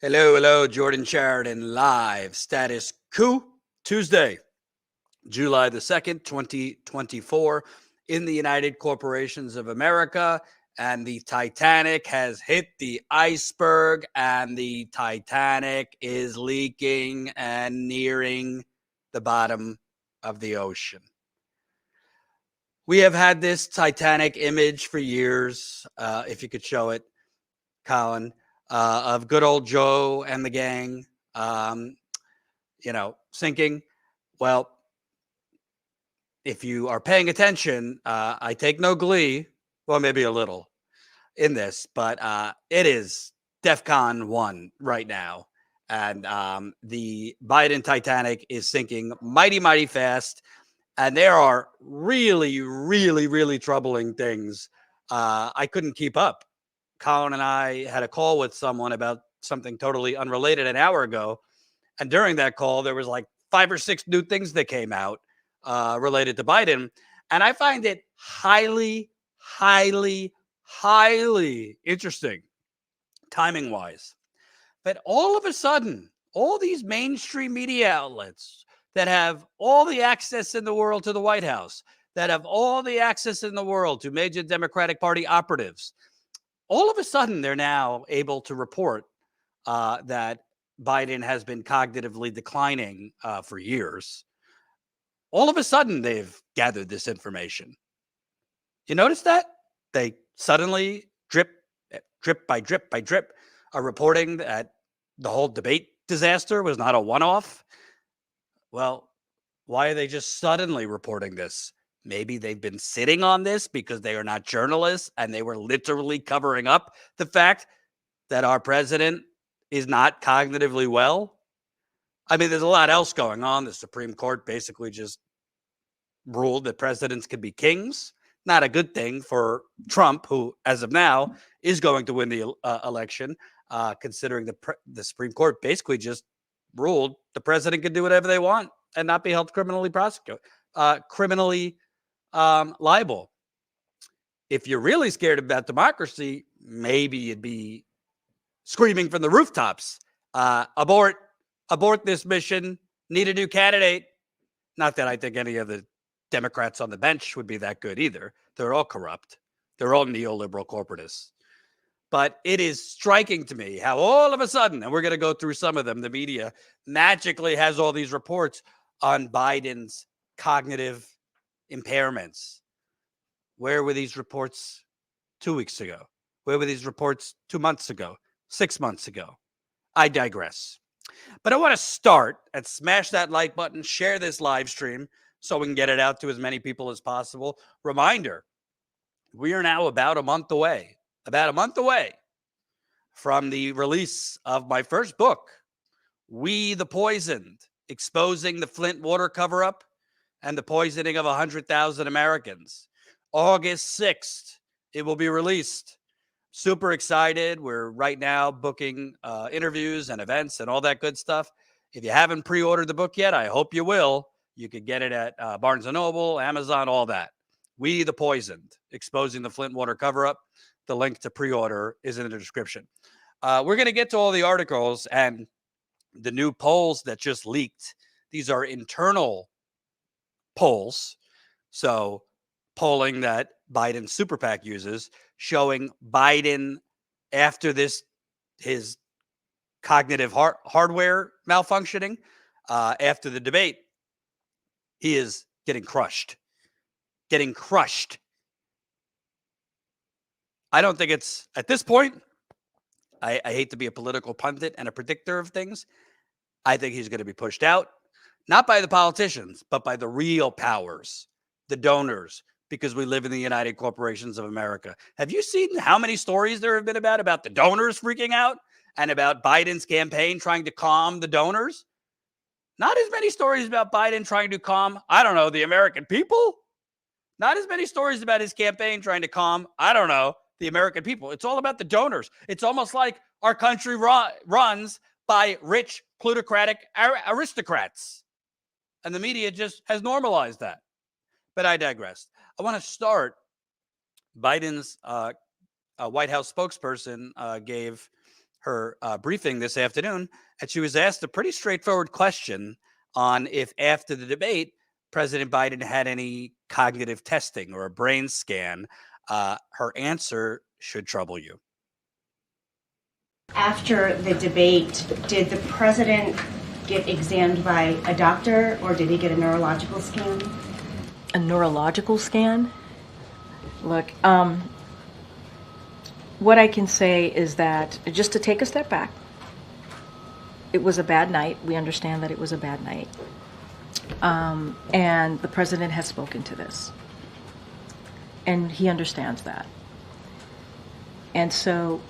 Hello, hello, Jordan Chariton live. Status Coup, Tuesday, July the 2nd, 2024, in the United Corporations of America. And the Titanic has hit the iceberg, and the Titanic is leaking and nearing the bottom of the ocean. We have had this Titanic image for years. If you could show it, Colin, of good old Joe and the gang, um, sinking. Well, if you are paying attention, I take no glee, well, maybe a little in this, but it is DEFCON 1 right now. And the Biden Titanic is sinking mighty, mighty fast. And there are really, really, really troubling things. I couldn't keep up. Colin and I had a call with someone about something totally unrelated an hour ago. And during that call, there was like 5 or 6 new things that came out related to Biden. And I find it highly, highly, highly interesting, timing wise. But all of a sudden, all these mainstream media outlets that have all the access in the world to the White House, that have all the access in the world to major Democratic Party operatives, all of a sudden they're now able to report that Biden has been cognitively declining for years. All of a sudden they've gathered this information. You notice that? They suddenly drip by drip by drip are reporting that the whole debate disaster was not a one-off. Well, why are they just suddenly reporting this? Maybe they've been sitting on this because they are not journalists and they were literally covering up the fact that our president is not cognitively well. I mean, there's a lot else going on. The Supreme Court basically just ruled that presidents can be kings. Not a good thing for Trump, who, as of now, is going to win the election, considering the Supreme Court basically just ruled the president can do whatever they want and not be held criminally liable. If you're really scared about democracy, maybe you'd be screaming from the rooftops, abort this mission, need a new candidate. Not that I think any of the Democrats on the bench would be that good either. They're all corrupt. They're all neoliberal corporatists. But it is striking to me how all of a sudden, and we're going to go through some of them, the media magically has all these reports on Biden's cognitive impairments. Where were these reports 2 weeks ago? Where were these reports 2 months ago, 6 months ago? I digress. But I want to start and smash that like button, share this live stream so we can get it out to as many people as possible. Reminder, we are now about a month away from the release of my first book, We the Poisoned, Exposing the Flint Water Cover-Up and the Poisoning of 100,000 Americans. August 6th, it will be released. Super excited. We're right now booking interviews and events and all that good stuff. If you haven't pre-ordered the book yet, I hope you will. You could get it at Barnes & Noble, Amazon, all that. We the Poisoned, Exposing the Flint Water Cover-Up. The link to pre-order is in the description. We're going to get to all the articles and the new polls that just leaked. These are internal polls. So polling that Biden super PAC uses, showing Biden after his cognitive hardware malfunctioning, after the debate, he is getting crushed. I don't think it's, at this point, I hate to be a political pundit and a predictor of things. I think he's going to be pushed out, not by the politicians, but by the real powers, the donors, because we live in the United Corporations of America. Have you seen how many stories there have been about the donors freaking out and about Biden's campaign trying to calm the donors? Not as many stories about Biden trying to calm, I don't know, the American people. Not as many stories about his campaign trying to calm, I don't know, the American people. It's all about the donors. It's almost like our country runs by rich, plutocratic aristocrats. And the media just has normalized that. But I digress. I want to start. Biden's White House spokesperson gave her briefing this afternoon, and she was asked a pretty straightforward question on if after the debate, President Biden had any cognitive testing or a brain scan. Her answer should trouble you. After the debate, did the president get examined by a doctor, or did he get a neurological scan? A neurological scan? Look, what I can say is that, just to take a step back, it was a bad night. We understand that it was a bad night. And the president has spoken to this. And he understands that. And so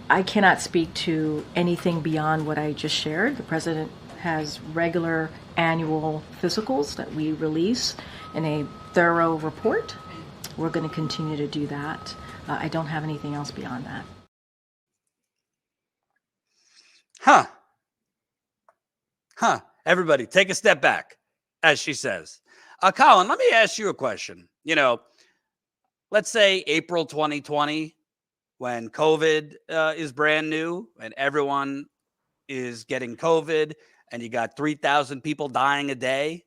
I cannot speak to anything beyond what I just shared. The president has regular annual physicals that we release in a thorough report. We're going to continue to do that. I don't have anything else beyond that. Everybody, take a step back, as she says. Colin, let me ask you a question. Let's say April 2020, when COVID is brand new and everyone is getting COVID and you got 3,000 people dying a day.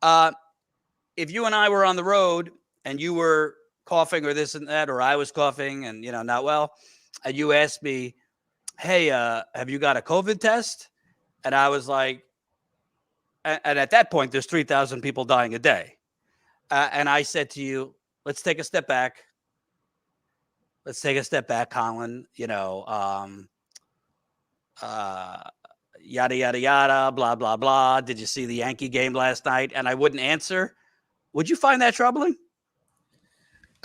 If you and I were on the road and you were coughing or this and that, or I was coughing and, not well, and you asked me, hey, have you got a COVID test? And I was like, and at that point, there's 3,000 people dying a day. And I said to you, let's take a step back. Let's take a step back, Colin. Yada, yada, yada, blah, blah, blah. Did you see the Yankee game last night? And I wouldn't answer. Would you find that troubling?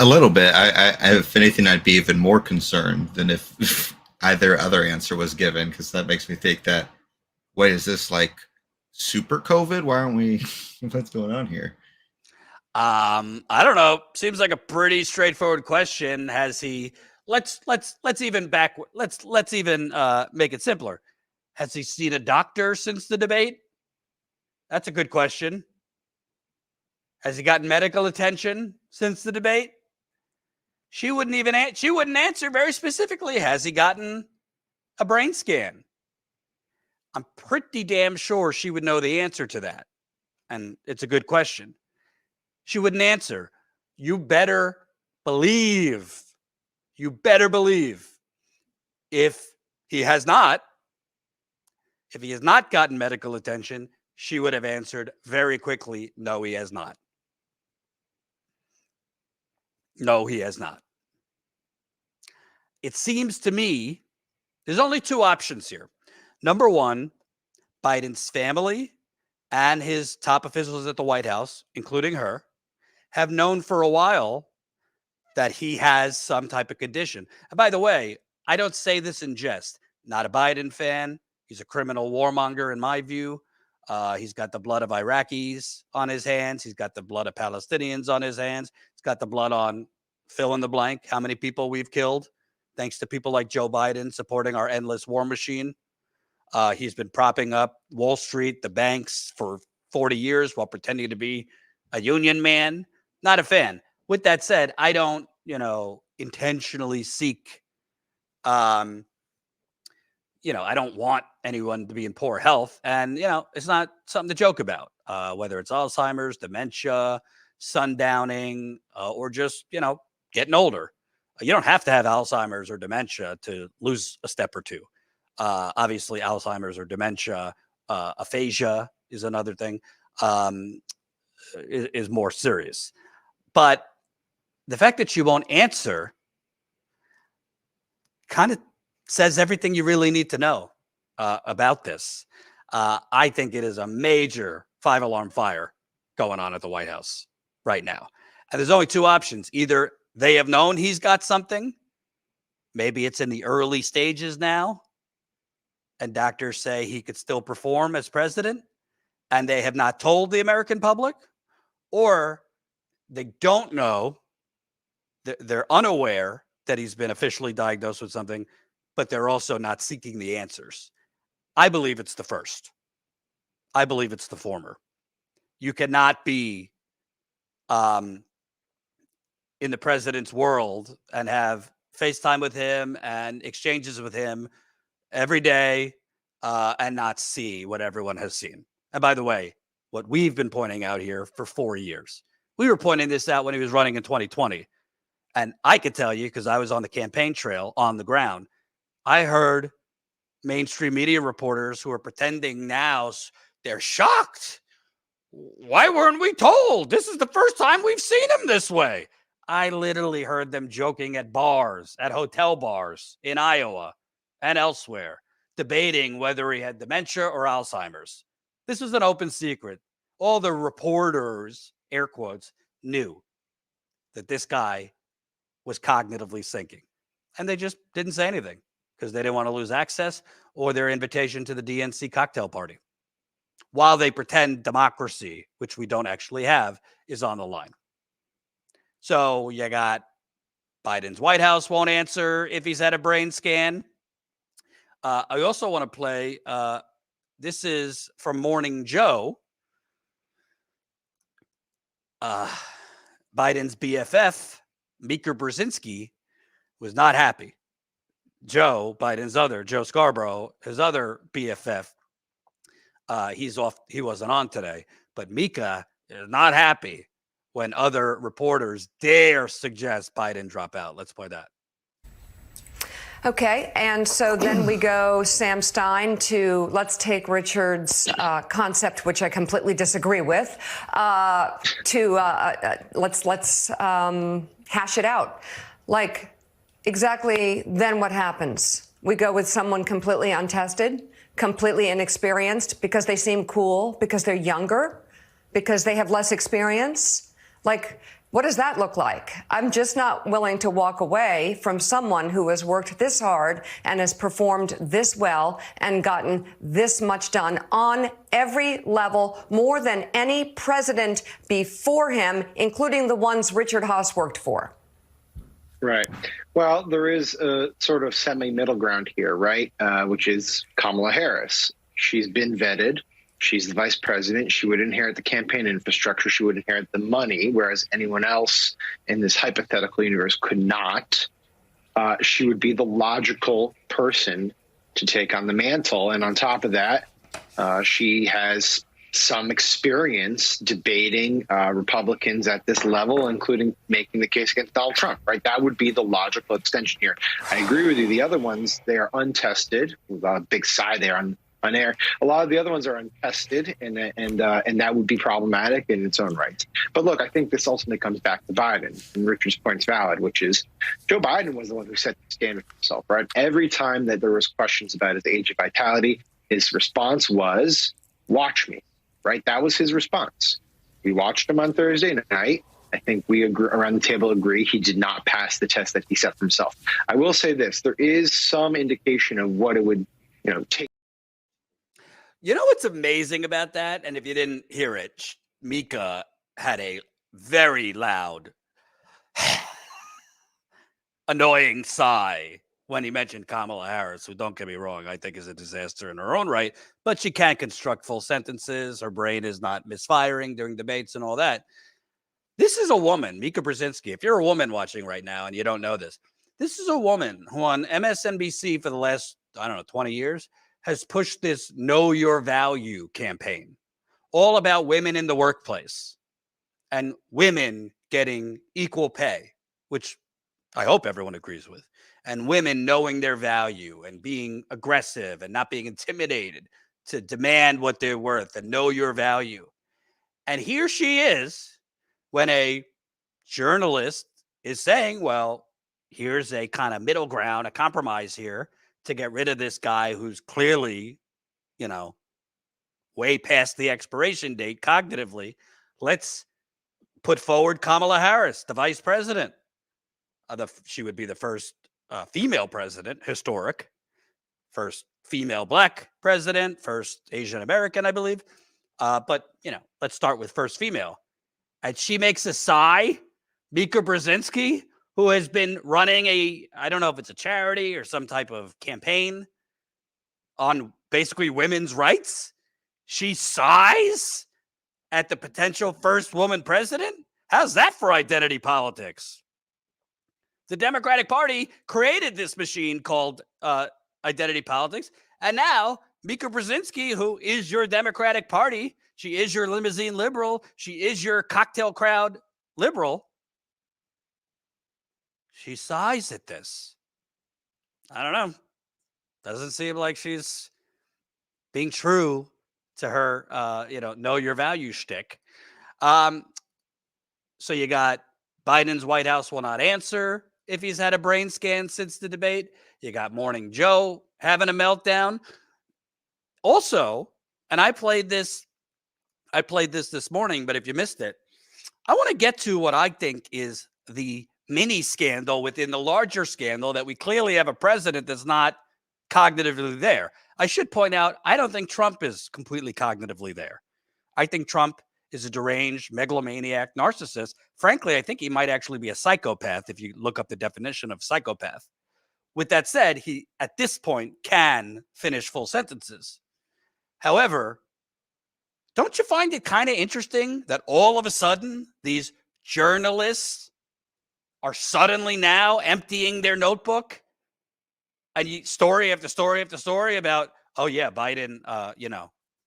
A little bit. I if anything, I'd be even more concerned than if either other answer was given, because that makes me think that, wait, is this like super COVID? Why aren't we? What's going on here? I don't know. Seems like a pretty straightforward question. Has he? Let's even make it simpler. Has he seen a doctor since the debate? That's a good question. Has he gotten medical attention since the debate? She wouldn't answer very specifically. Has he gotten a brain scan? I'm pretty damn sure she would know the answer to that. And it's a good question. She wouldn't answer. You better believe. If he has not gotten medical attention, she would have answered very quickly, no, he has not. No, he has not. It seems to me there's only two options here. Number one, Biden's family and his top officials at the White House, including her, have known for a while that he has some type of condition. And by the way, I don't say this in jest. Not a Biden fan. He's a criminal warmonger in my view. He's got the blood of Iraqis on his hands. He's got the blood of Palestinians on his hands. He's got the blood on fill in the blank, how many people we've killed, thanks to people like Joe Biden supporting our endless war machine. He's been propping up Wall Street, the banks for 40 years while pretending to be a union man. Not a fan. With that said, I don't, intentionally seek, I don't want anyone to be in poor health. And, it's not something to joke about, whether it's Alzheimer's, dementia, sundowning, or just, getting older. You don't have to have Alzheimer's or dementia to lose a step or two. Obviously, Alzheimer's or dementia, aphasia is another thing, is more serious. But the fact that you won't answer kind of says everything you really need to know about this. I think it is a major 5-alarm fire going on at the White House right now. And there's only two options. Either they have known he's got something. Maybe it's in the early stages now, and doctors say he could still perform as president, and they have not told the American public, or they don't know, they're unaware that he's been officially diagnosed with something, but they're also not seeking the answers. I believe it's the first. I believe it's the former. You cannot be in the president's world and have FaceTime with him and exchanges with him every day and not see what everyone has seen. And by the way, what we've been pointing out here for 4 years, we were pointing this out when he was running in 2020. And I could tell you, because I was on the campaign trail on the ground, I heard mainstream media reporters who are pretending now they're shocked. Why weren't we told? This is the first time we've seen him this way. I literally heard them joking at bars, at hotel bars in Iowa and elsewhere, debating whether he had dementia or Alzheimer's. This was an open secret. All the reporters, air quotes, knew that this guy was cognitively sinking. And they just didn't say anything because they didn't want to lose access or their invitation to the DNC cocktail party, while they pretend democracy, which we don't actually have, is on the line. So you got Biden's White House won't answer if he's had a brain scan. I also want to play, this is from Morning Joe. Biden's BFF, Mika Brzezinski, was not happy. Joe, Biden's other, Joe Scarborough, his other BFF, he's off. He wasn't on today, but Mika is not happy when other reporters dare suggest Biden drop out. Let's play that. Okay, and so then we go, Sam Stein, to let's take Richard's concept, which I completely disagree with, let's hash it out. Like, exactly then what happens? We go with someone completely untested, completely inexperienced, because they seem cool, because they're younger, because they have less experience. Like, what does that look like? I'm just not willing to walk away from someone who has worked this hard and has performed this well and gotten this much done on every level, more than any president before him, including the ones Richard Haas worked for. Right. Well, there is a sort of semi-middle ground here, right? Which is Kamala Harris. She's been vetted. She's the vice president. She would inherit the campaign infrastructure. She would inherit the money, whereas anyone else in this hypothetical universe could not. She would be the logical person to take on the mantle. And on top of that, she has some experience debating Republicans at this level, including making the case against Donald Trump, right? That would be the logical extension here. I agree with you. The other ones, they are untested. A big sigh there on air. A lot of the other ones are untested, and that would be problematic in its own right. But look, I think this ultimately comes back to Biden, and Richard's point's valid, which is Joe Biden was the one who set the standard for himself, right? Every time that there was questions about his age of vitality, his response was, watch me, right? That was his response. We watched him on Thursday night. I think we around the table agree he did not pass the test that he set for himself. I will say this, there is some indication of what it would, take. You know what's amazing about that? And if you didn't hear it, Mika had a very loud, annoying sigh when he mentioned Kamala Harris, who, don't get me wrong, I think is a disaster in her own right, but she can't construct full sentences. Her brain is not misfiring during debates and all that. This is a woman, Mika Brzezinski. If you're a woman watching right now and you don't know this is a woman who on MSNBC for the last, 20 years, has pushed this Know Your Value campaign, all about women in the workplace and women getting equal pay, which I hope everyone agrees with, and women knowing their value and being aggressive and not being intimidated to demand what they're worth and know your value. And here she is when a journalist is saying, well, here's a kind of middle ground, a compromise here, to get rid of this guy who's clearly, way past the expiration date cognitively. Let's put forward Kamala Harris, the vice president. She would be the first female president, historic, first female black president, first Asian American, I believe. But, let's start with first female. And she makes a sigh, Mika Brzezinski, who has been running I don't know if it's a charity or some type of campaign on basically women's rights. She sighs at the potential first woman president? How's that for identity politics? The Democratic Party created this machine called identity politics. And now Mika Brzezinski, who is your Democratic Party, she is your limousine liberal, she is your cocktail crowd liberal, she sighs at this. I don't know. Doesn't seem like she's being true to her, know your value shtick. So you got Biden's White House will not answer if he's had a brain scan since the debate. You got Morning Joe having a meltdown. Also, and I played this this morning, but if you missed it, I want to get to what I think is the mini scandal within the larger scandal that we clearly have a president that's not cognitively there. I should point out, I don't think Trump is completely cognitively there. I think Trump is a deranged, megalomaniac, narcissist. Frankly, I think he might actually be a psychopath if you look up the definition of psychopath. With that said, he, at this point, can finish full sentences. However, don't you find it kind of interesting that all of a sudden these journalists are suddenly now emptying their notebook? And story after story after story about, oh yeah, Biden,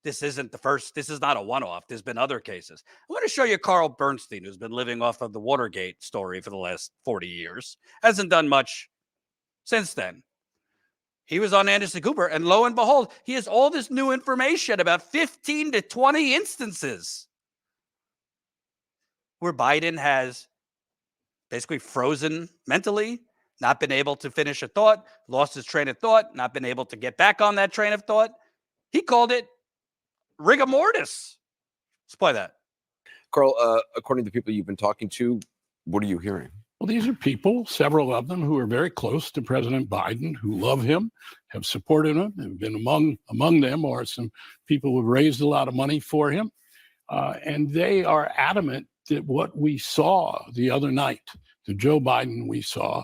this isn't the first, this is not a one-off. There's been other cases. I want to show you Carl Bernstein, who's been living off of the Watergate story for the last 40 years. Hasn't done much since then. He was on Anderson Cooper, and lo and behold, he has all this new information about 15 to 20 instances where Biden has basically frozen mentally, not been able to finish a thought, lost his train of thought, not been able to get back on that train of thought. He called it rigor mortis. Let's play that. Carl, according to the people you've been talking to, what are you hearing? Well, these are people, several of them, who are very close to President Biden, who love him, have supported him, have been among them are some people who have raised a lot of money for him. And they are adamant that what we saw the other night, the Joe Biden we saw,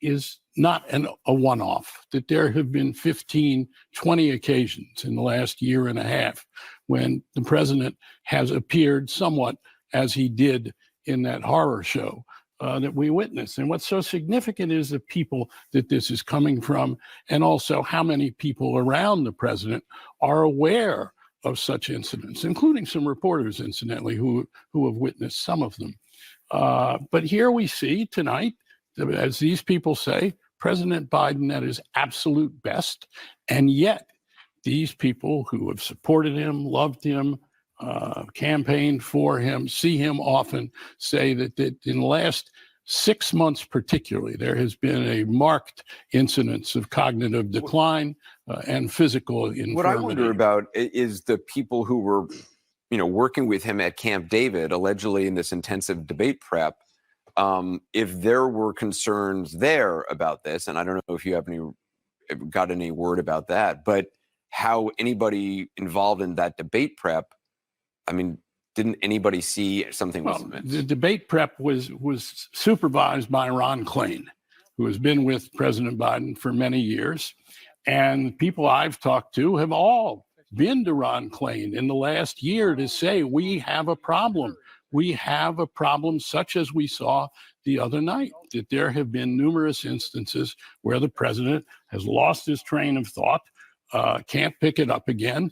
is not a one-off, that there have been 15, 20 occasions in the last year and a half when the president has appeared somewhat as he did in that horror show that we witnessed. And what's so significant is the people that this is coming from, and also how many people around the president are aware of such incidents, including some reporters, incidentally, who have witnessed some of them. But here we see tonight, as these people say, President Biden at his absolute best. And yet these people who have supported him, loved him, campaigned for him, see him often, say that in the last 6 months particularly, there has been a marked incidence of cognitive decline and physical infirmity. What I wonder about is the people who were, working with him at Camp David, allegedly in this intensive debate prep, if there were concerns there about this, and I don't know if you have got any word about that, but how anybody involved in that debate prep, I mean, didn't anybody see something was amiss? The debate prep was supervised by Ron Klain, who has been with President Biden for many years. And people I've talked to have all been to Ron Klain in the last year to say, we have a problem. We have a problem such as we saw the other night, that there have been numerous instances where the president has lost his train of thought, can't pick it up again.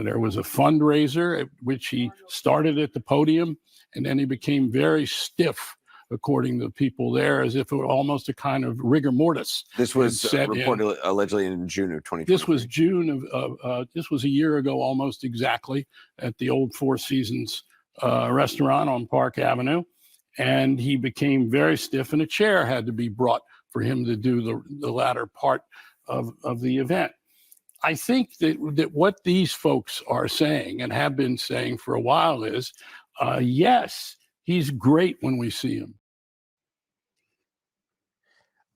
There was a fundraiser at which he started at the podium, and then he became very stiff, according to the people there, as if it were almost a kind of rigor mortis. This was reported allegedly in June of 2020. This was June this was a year ago, almost exactly, at the old Four Seasons restaurant on Park Avenue. And he became very stiff, and a chair had to be brought for him to do the latter part of the event. I think that what these folks are saying and have been saying for a while is, yes, he's great when we see him.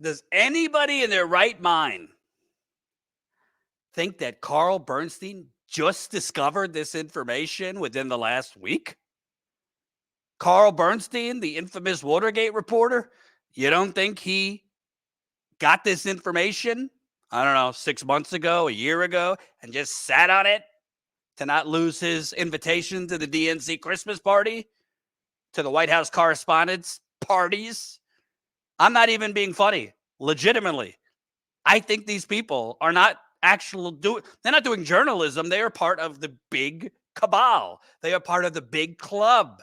Does anybody in their right mind think that Carl Bernstein just discovered this information within the last week? Carl Bernstein, the infamous Watergate reporter, you don't think he got this information, I don't know, 6 months ago, a year ago, and just sat on it to not lose his invitation to the DNC Christmas party, to the White House correspondence parties? I'm not even being funny. Legitimately, I think these people are not they're not doing journalism. They are part of the big cabal. They are part of the big club.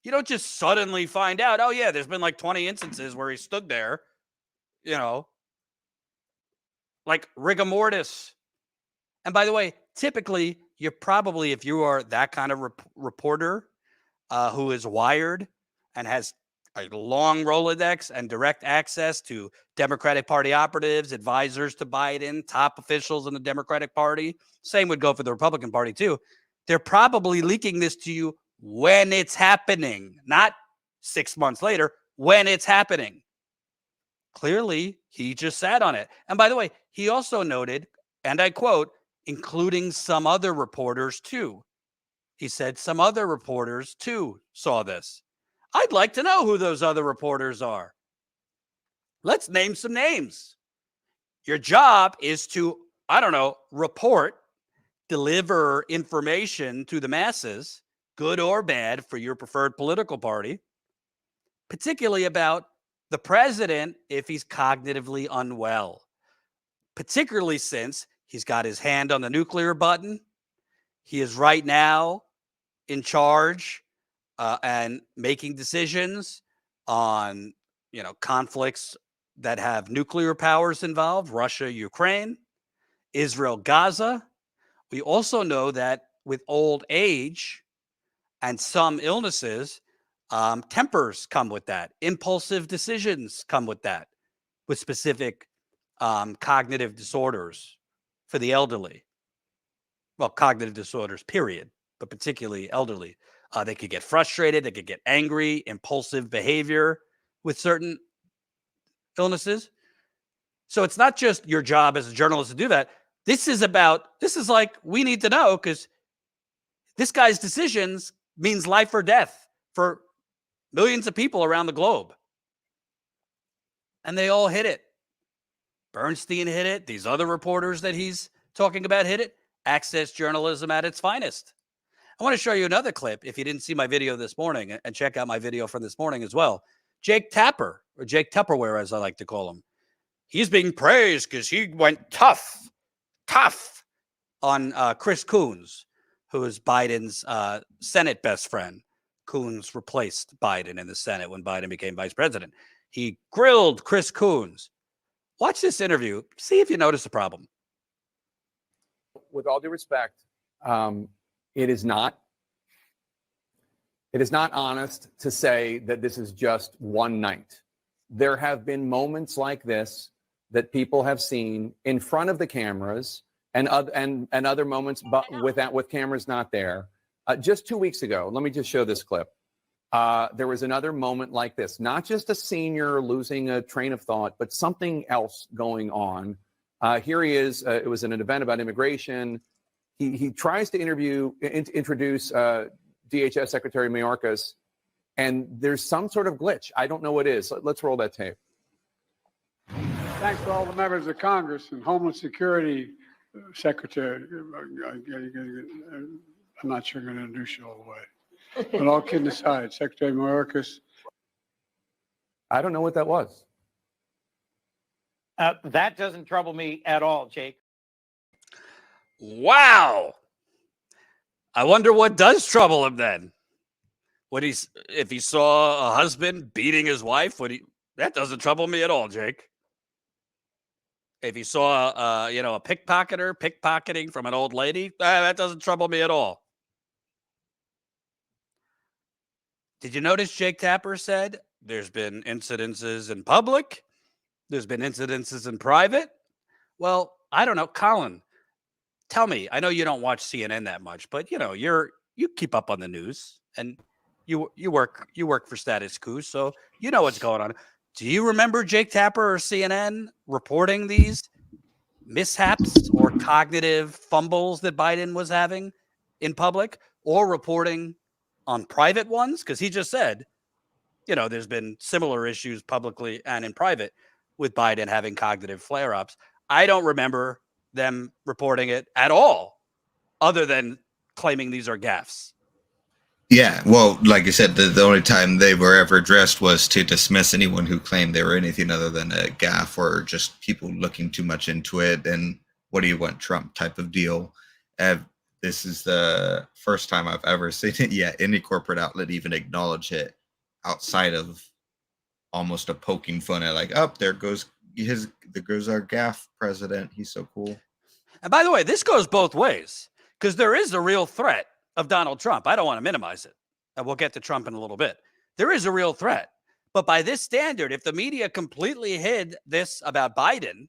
You don't just suddenly find out, oh yeah, there's been like 20 instances where he stood there, you know, like rigor mortis. And by the way, typically, you're probably, if you are that kind of reporter who is wired and has a long Rolodex and direct access to Democratic Party operatives, advisors to Biden, top officials in the Democratic Party, same would go for the Republican Party too. They're probably leaking this to you when it's happening, not 6 months later, when it's happening. Clearly, he just sat on it. And by the way, he also noted, and I quote, including some other reporters too. He said some other reporters too saw this. I'd like to know who those other reporters are. Let's name some names. Your job is to, I don't know, report, deliver information to the masses, good or bad, for your preferred political party, particularly about the president if he's cognitively unwell, particularly since he's got his hand on the nuclear button. He is right now in charge and making decisions on, conflicts that have nuclear powers involved, Russia, Ukraine, Israel, Gaza. We also know that with old age and some illnesses, tempers come with that. Impulsive decisions come with that, with specific cognitive disorders for the elderly. Well, cognitive disorders, period, but particularly elderly. They could get frustrated. They could get angry, impulsive behavior with certain illnesses. So it's not just your job as a journalist to do that. This is like, we need to know, because this guy's decisions means life or death for millions of people around the globe. And they all hit it. Bernstein hit it. These other reporters that he's talking about hit it. Access journalism at its finest. I want to show you another clip if you didn't see my video this morning, and check out my video from this morning as well. Jake Tapper, or Jake Tupperware as I like to call him. He's being praised because he went tough on Chris Coons, who is Biden's Senate best friend. Coons replaced Biden in the Senate when Biden became vice president. He grilled Chris Coons. Watch this interview. See if you notice a problem. With all due respect, it is not honest to say that this is just one night. There have been moments like this that people have seen in front of the cameras, and other moments, but with cameras not there. Just 2 weeks ago, let me just show this clip. There was another moment like this, not just a senior losing a train of thought, but something else going on. Here he is. It was in an event about immigration. He tries to introduce DHS Secretary Mayorkas, and there's some sort of glitch. I don't know what it is. Let's roll that tape. Thanks to all the members of Congress and Homeland Security Secretary. I'm not sure I'm going to introduce you all the way. But all kidding aside, Secretary Mayorkas. I don't know what that was. That doesn't trouble me at all, Jake. Wow. I wonder what does trouble him then. If he saw a husband beating his wife, that doesn't trouble me at all, Jake. If he saw a pickpocketer pickpocketing from an old lady, that doesn't trouble me at all. Did you notice Jake Tapper said there's been incidences in public, there's been incidences in private? Well, I don't know. Colin, tell me. I know you don't watch CNN that much, but you keep up on the news, and you work for Status Coup, so you know what's going on. Do you remember Jake Tapper or CNN reporting these mishaps or cognitive fumbles that Biden was having in public, or reporting on private ones? Because he just said, there's been similar issues publicly and in private with Biden having cognitive flare-ups. I don't remember them reporting it at all, other than claiming these are gaffes. Yeah, well, like I said, the only time they were ever addressed was to dismiss anyone who claimed they were anything other than a gaffe or just people looking too much into it and what do you want, Trump type of deal. This is the first time I've ever seen it yet. Any corporate outlet even acknowledge it outside of almost a poking fun at like, oh, there goes our gaffe president. He's so cool. And by the way, this goes both ways because there is a real threat of Donald Trump. I don't want to minimize it. And we'll get to Trump in a little bit. There is a real threat. But by this standard, if the media completely hid this about Biden,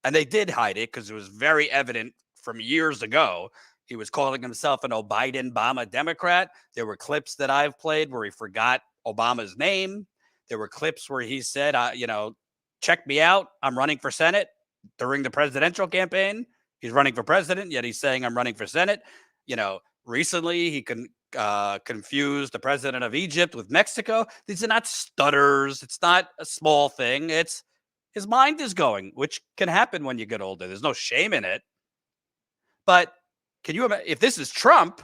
and they did hide it because it was very evident from years ago, he was calling himself an Biden-Obama Democrat. There were clips that I've played where he forgot Obama's name. There were clips where he said, check me out. I'm running for Senate during the presidential campaign. He's running for president, yet he's saying I'm running for Senate. Recently he confused the president of Egypt with Mexico. These are not stutters. It's not a small thing. It's his mind is going, which can happen when you get older. There's no shame in it. But can you imagine if this is Trump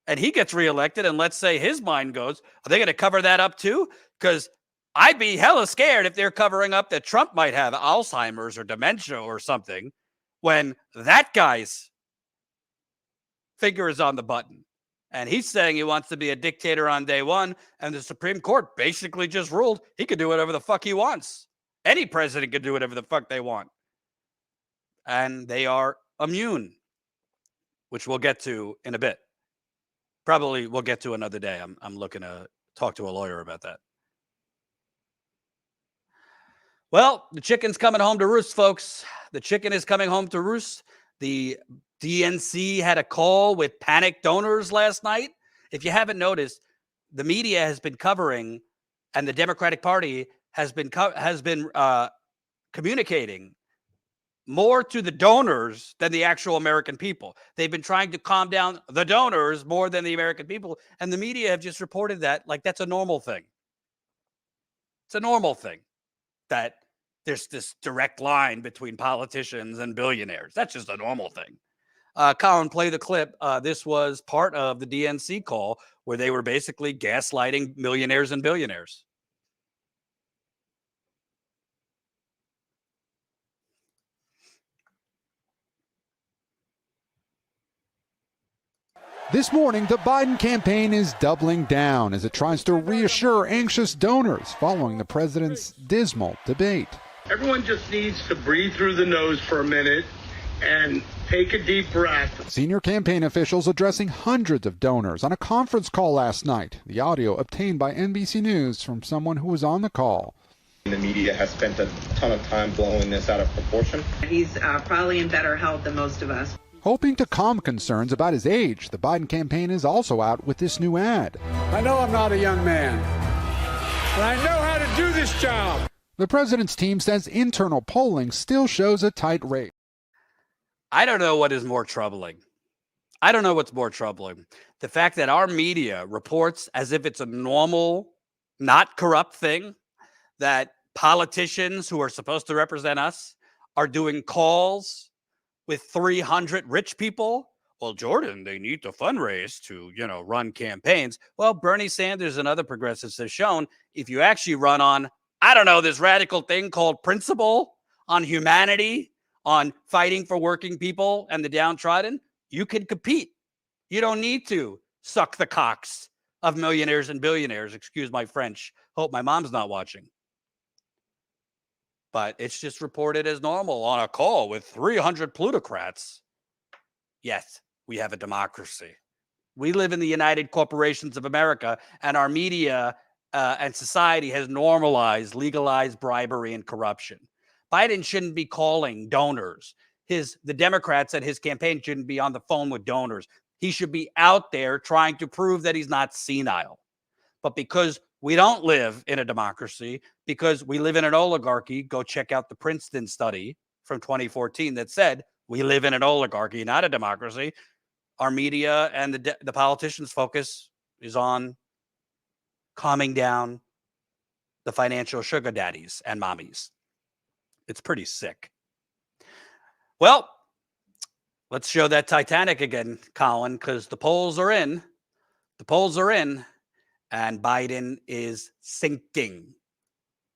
and he gets reelected and let's say his mind goes, are they going to cover that up too? Because I'd be hella scared if they're covering up that Trump might have Alzheimer's or dementia or something when that guy's finger is on the button. And he's saying he wants to be a dictator on day one. And the Supreme Court basically just ruled he could do whatever the fuck he wants. Any president could do whatever the fuck they want. And they are immune, which we'll get to in a bit. Probably we'll get to another day. I'm looking to talk to a lawyer about that. Well, the chicken's coming home to roost, folks. The chicken is coming home to roost. The DNC had a call with panic donors last night. If you haven't noticed, the media has been covering, and the Democratic Party has been communicating more to the donors than the actual American people. They've been trying to calm down the donors more than the American people, and the media have just reported that like that's a normal thing. It's a normal thing that there's this direct line between politicians and billionaires. That's just a normal thing. Colin, play the clip. This was part of the DNC call where they were basically gaslighting millionaires and billionaires. This morning, the Biden campaign is doubling down as it tries to reassure anxious donors following the president's dismal debate. Everyone just needs to breathe through the nose for a minute and take a deep breath. Senior campaign officials addressing hundreds of donors on a conference call last night. The audio obtained by NBC News from someone who was on the call. The media has spent a ton of time blowing this out of proportion. He's probably in better health than most of us. Hoping to calm concerns about his age, the Biden campaign is also out with this new ad. I know I'm not a young man, but I know how to do this job. The president's team says internal polling still shows a tight race. I don't know what is more troubling. I don't know what's more troubling. The fact that our media reports as if it's a normal, not corrupt thing, that politicians who are supposed to represent us are doing calls with 300 rich people. Well, Jordan, they need to fundraise to, run campaigns. Well, Bernie Sanders and other progressives have shown if you actually run on, this radical thing called principle, on humanity, on fighting for working people and the downtrodden, you can compete. You don't need to suck the cocks of millionaires and billionaires. Excuse my French. Hope my mom's not watching. But it's just reported as normal on a call with 300 plutocrats. Yes, we have a democracy. We live in the United Corporations of America, and our media and society has normalized, legalized bribery and corruption. Biden shouldn't be calling donors. The Democrats at his campaign shouldn't be on the phone with donors. He should be out there trying to prove that he's not senile. But because we don't live in a democracy, because we live in an oligarchy, go check out the Princeton study from 2014 that said we live in an oligarchy, not a democracy. Our media and the politicians' focus is on calming down the financial sugar daddies and mommies. It's pretty sick. Well, let's show that Titanic again, Colin, because the polls are in. The polls are in, and Biden is sinking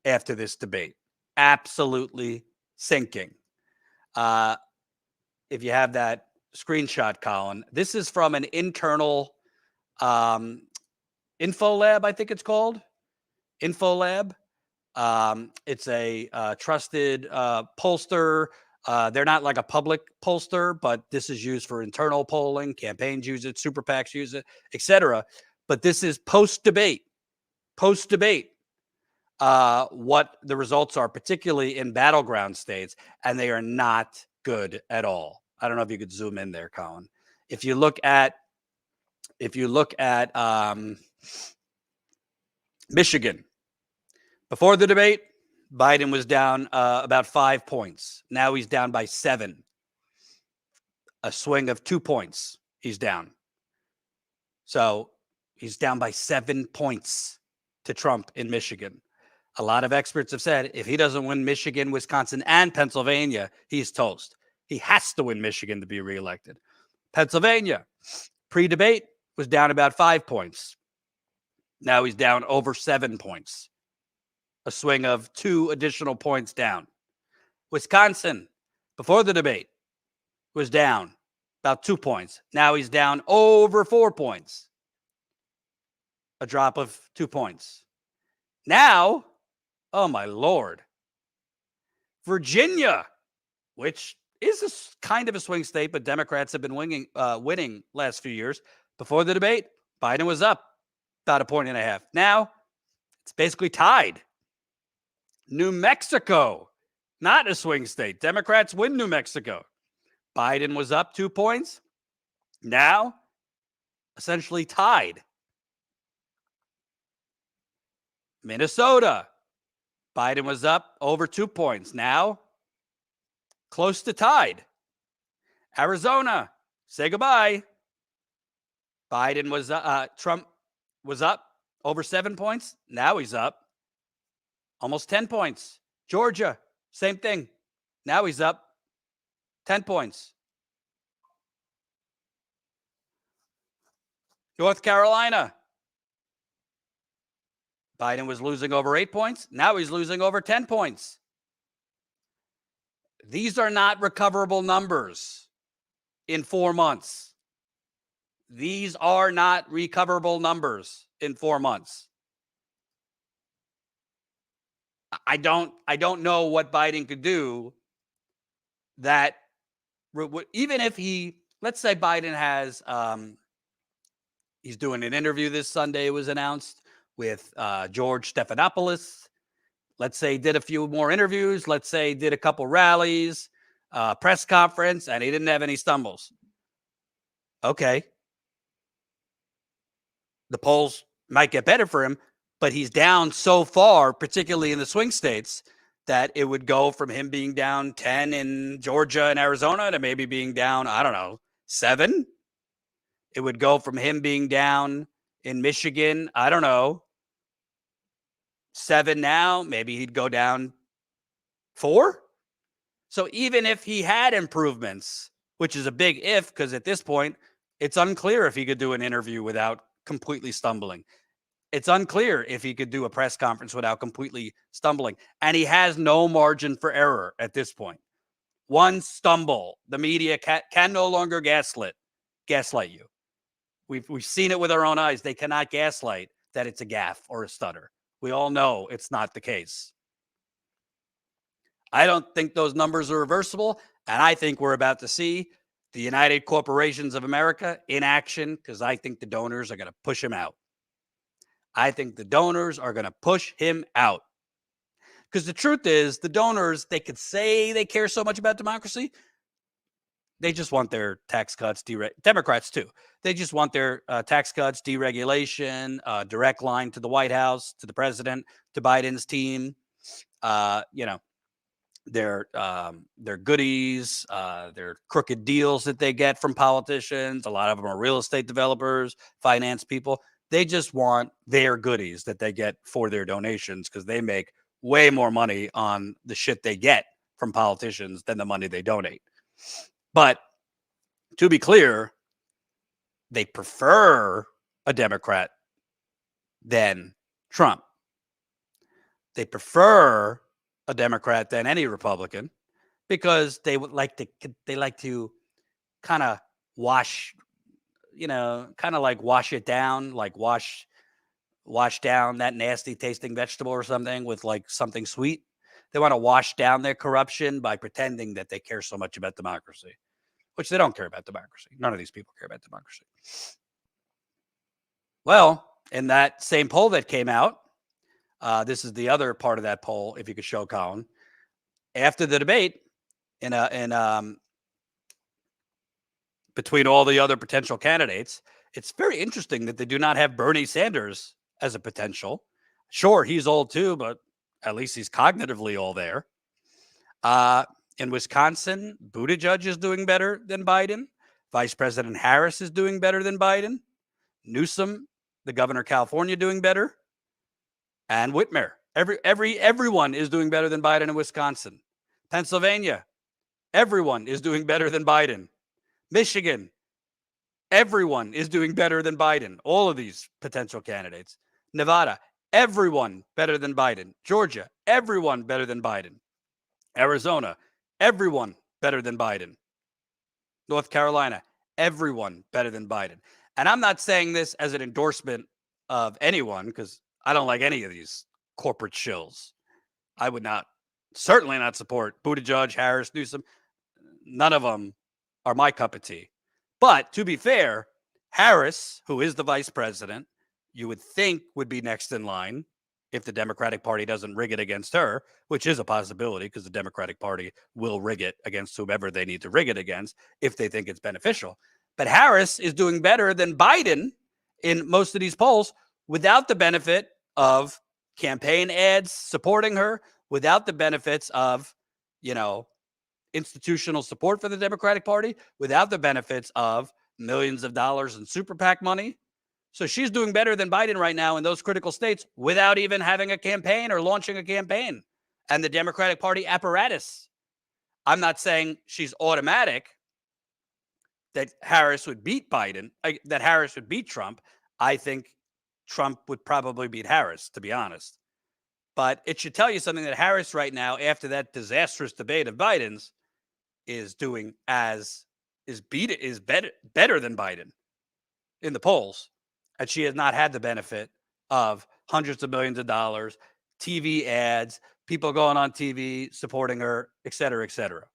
after this debate. Absolutely sinking. If you have that screenshot, Colin, this is from an internal InfoLab, I think it's called. InfoLab. It's a trusted pollster. They're not like a public pollster, but this is used for internal polling. Campaigns use it, super PACs use it, etc. But this is post-debate. What the results are, particularly in battleground states, and they are not good at all. I don't know if you could zoom in there, Colin. If you look at Michigan, before the debate, Biden was down about 5 points. Now he's down by 7. A swing of 2 points. He's down. So he's down by 7 points to Trump in Michigan. A lot of experts have said if he doesn't win Michigan, Wisconsin, and Pennsylvania, he's toast. He has to win Michigan to be reelected. Pennsylvania, pre-debate, was down about 5 points. Now he's down over 7 points. A swing of 2 additional points down. Wisconsin, before the debate, was down about 2 points. Now he's down over 4 points. A drop of 2 points. Now, oh my Lord, Virginia, which is a kind of a swing state, but Democrats have been winning last few years. Before the debate, Biden was up about 1.5 points. Now, it's basically tied. New Mexico, not a swing state. Democrats win New Mexico. Biden was up 2 points. Now, essentially tied. Minnesota, Biden was up over 2 points. Now, close to tied. Arizona, say goodbye. Biden was Trump was up over 7 points. Now he's up almost 10 points. Georgia, same thing. Now he's up 10 points. North Carolina, Biden was losing over 8 points. Now he's losing over 10 points. These are not recoverable numbers in 4 months. These are not recoverable numbers in 4 months. I don't know what Biden could do that even if let's say Biden has, he's doing an interview this Sunday, it was announced, with George Stephanopoulos. Let's say did a few more interviews. Let's say did a couple rallies, press conference, and he didn't have any stumbles. Okay. The polls might get better for him, but he's down so far, particularly in the swing states, that it would go from him being down 10 in Georgia and Arizona to maybe being down, 7. It would go from him being down in Michigan, 7 now, maybe he'd go down 4. So even if he had improvements, which is a big if, because at this point, it's unclear if he could do an interview without completely stumbling. It's unclear if he could do a press conference without completely stumbling. And he has no margin for error at this point. One stumble, the media can no longer gaslight you. We've seen it with our own eyes. They cannot gaslight that it's a gaffe or a stutter. We all know it's not the case. I don't think those numbers are reversible, and I think we're about to see the United Corporations of America in action, because I think the donors are going to push him out. Because the truth is, the donors, they could say they care so much about democracy. They just want their tax cuts, Democrats too. They just want their tax cuts, deregulation, direct line to the White House, to the president, to Biden's team. Their goodies, their crooked deals that they get from politicians. A lot of them are real estate developers, finance people. They just want their goodies that they get for their donations, because they make way more money on the shit they get from politicians than the money they donate. But to be clear, they prefer a Democrat than Trump. They prefer a Democrat than any Republican because they like to kind of wash it down, like wash down that nasty tasting vegetable or something with like something sweet. They want to wash down their corruption by pretending that they care so much about democracy, which they don't care about democracy. None of these people care about democracy. Well, in that same poll that came out, this is the other part of that poll, if you could show Colin, after the debate between all the other potential candidates, it's very interesting that they do not have Bernie Sanders as a potential. Sure, he's old too, but at least he's cognitively all there. In Wisconsin, Buttigieg is doing better than Biden. Vice President Harris is doing better than Biden. Newsom, the governor of California, doing better. And Whitmer. Everyone is doing better than Biden in Wisconsin. Pennsylvania, everyone is doing better than Biden. Michigan, everyone is doing better than Biden. All of these potential candidates. Nevada, everyone better than Biden. Georgia, everyone better than Biden. Arizona, everyone better than Biden. North Carolina, everyone better than Biden. And I'm not saying this as an endorsement of anyone because I don't like any of these corporate shills. I would certainly not support Buttigieg, Harris, Newsom. None of them are my cup of tea. But to be fair, Harris, who is the vice president, you would think would be next in line if the Democratic Party doesn't rig it against her, which is a possibility because the Democratic Party will rig it against whomever they need to rig it against if they think it's beneficial. But Harris is doing better than Biden in most of these polls without the benefit of campaign ads supporting her, without the benefits of, institutional support for the Democratic Party, without the benefits of millions of dollars in super PAC money. So she's doing better than Biden right now in those critical states without even having a campaign or launching a campaign. And the Democratic Party apparatus. I'm not saying she's automatic that Harris would beat Biden, that Harris would beat Trump. I think Trump would probably beat Harris, to be honest. But it should tell you something that Harris right now, after that disastrous debate of Biden's, is doing better than Biden in the polls. And she has not had the benefit of hundreds of millions of dollars, TV ads, people going on TV supporting her, et cetera, et cetera.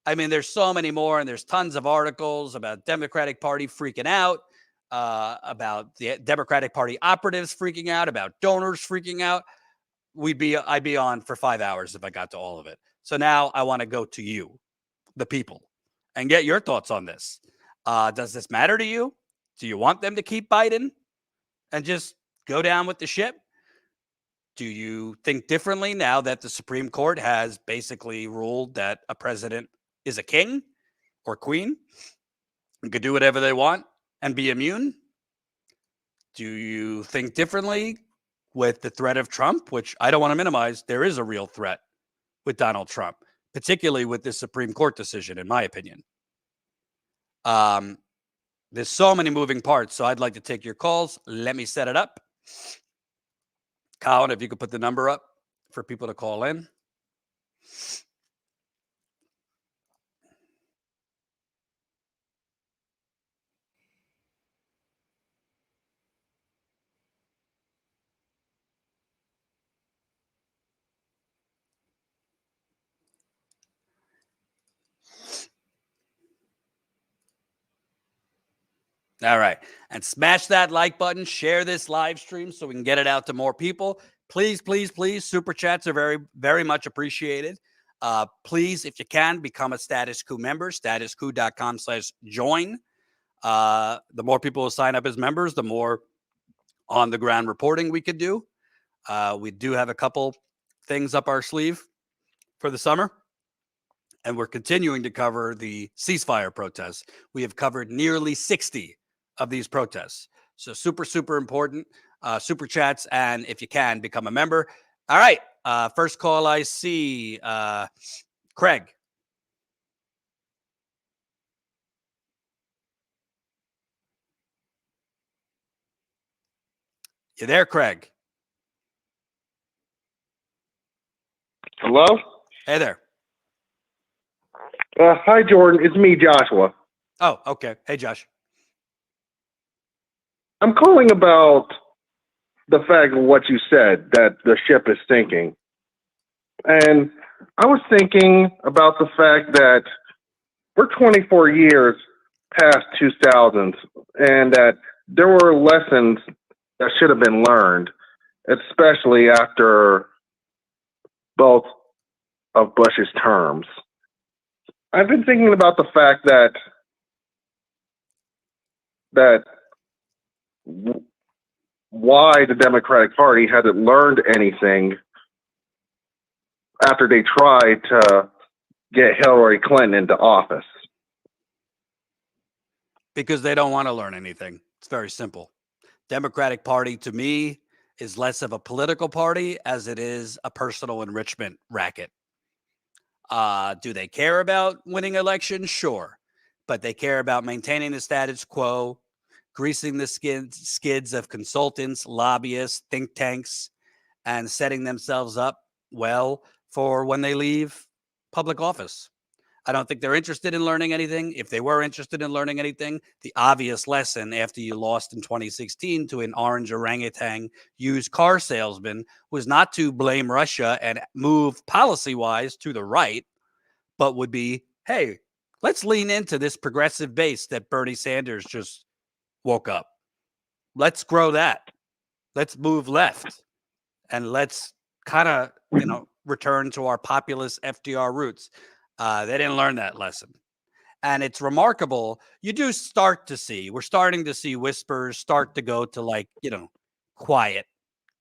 I mean, there's so many more, and there's tons of articles about Democratic Party freaking out, about the Democratic Party operatives freaking out, about donors freaking out. I'd be on for 5 hours if I got to all of it. So now I want to go to you, the people, and get your thoughts on this. Does this matter to you? Do you want them to keep Biden and just go down with the ship? Do you think differently now that the Supreme Court has basically ruled that a president is a king or queen and could do whatever they want and be immune? Do you think differently with the threat of Trump, which I don't want to minimize? There is a real threat with Donald Trump, particularly with this Supreme Court decision, in my opinion. There's so many moving parts, so I'd like to take your calls. Let me set it up. Colin, if you could put the number up for people to call in. All right. And smash that like button. Share this live stream so we can get it out to more people. Please, please, please. Super chats are very, very much appreciated. Please, if you can, become a Status Coup member. StatusCoup.com/join. The more people who sign up as members, the more on-the-ground reporting we could do. We do have a couple things up our sleeve for the summer. And we're continuing to cover the ceasefire protests. We have covered nearly 60 of these protests. So super, super important. Super chats. And if you can, become a member. All right. First call I see. Craig. You there, Craig? Hello? Hey there. Hi, Jordan. It's me, Joshua. Oh, okay. Hey, Josh. I'm calling about the fact of what you said, that the ship is sinking. And I was thinking about the fact that we're 24 years past 2000s and that there were lessons that should have been learned, especially after both of Bush's terms. I've been thinking about the fact that why the Democratic Party hasn't learned anything after they tried to get Hillary Clinton into office. Because they don't want to learn anything. It's very simple. Democratic Party, to me, is less of a political party as it is a personal enrichment racket. Do they care about winning elections? Sure. But they care about maintaining the status quo, greasing the skids of consultants, lobbyists, think tanks, and setting themselves up well for when they leave public office. I don't think they're interested in learning anything. If they were interested in learning anything, the obvious lesson after you lost in 2016 to an orange orangutan used car salesman was not to blame Russia and move policy-wise to the right, but would be, hey, let's lean into this progressive base that Bernie Sanders just woke up. Let's grow that. Let's move left. And let's kind of, return to our populist FDR roots. They didn't learn that lesson. And it's remarkable. You do start to see, we're starting to see whispers start to go to quiet.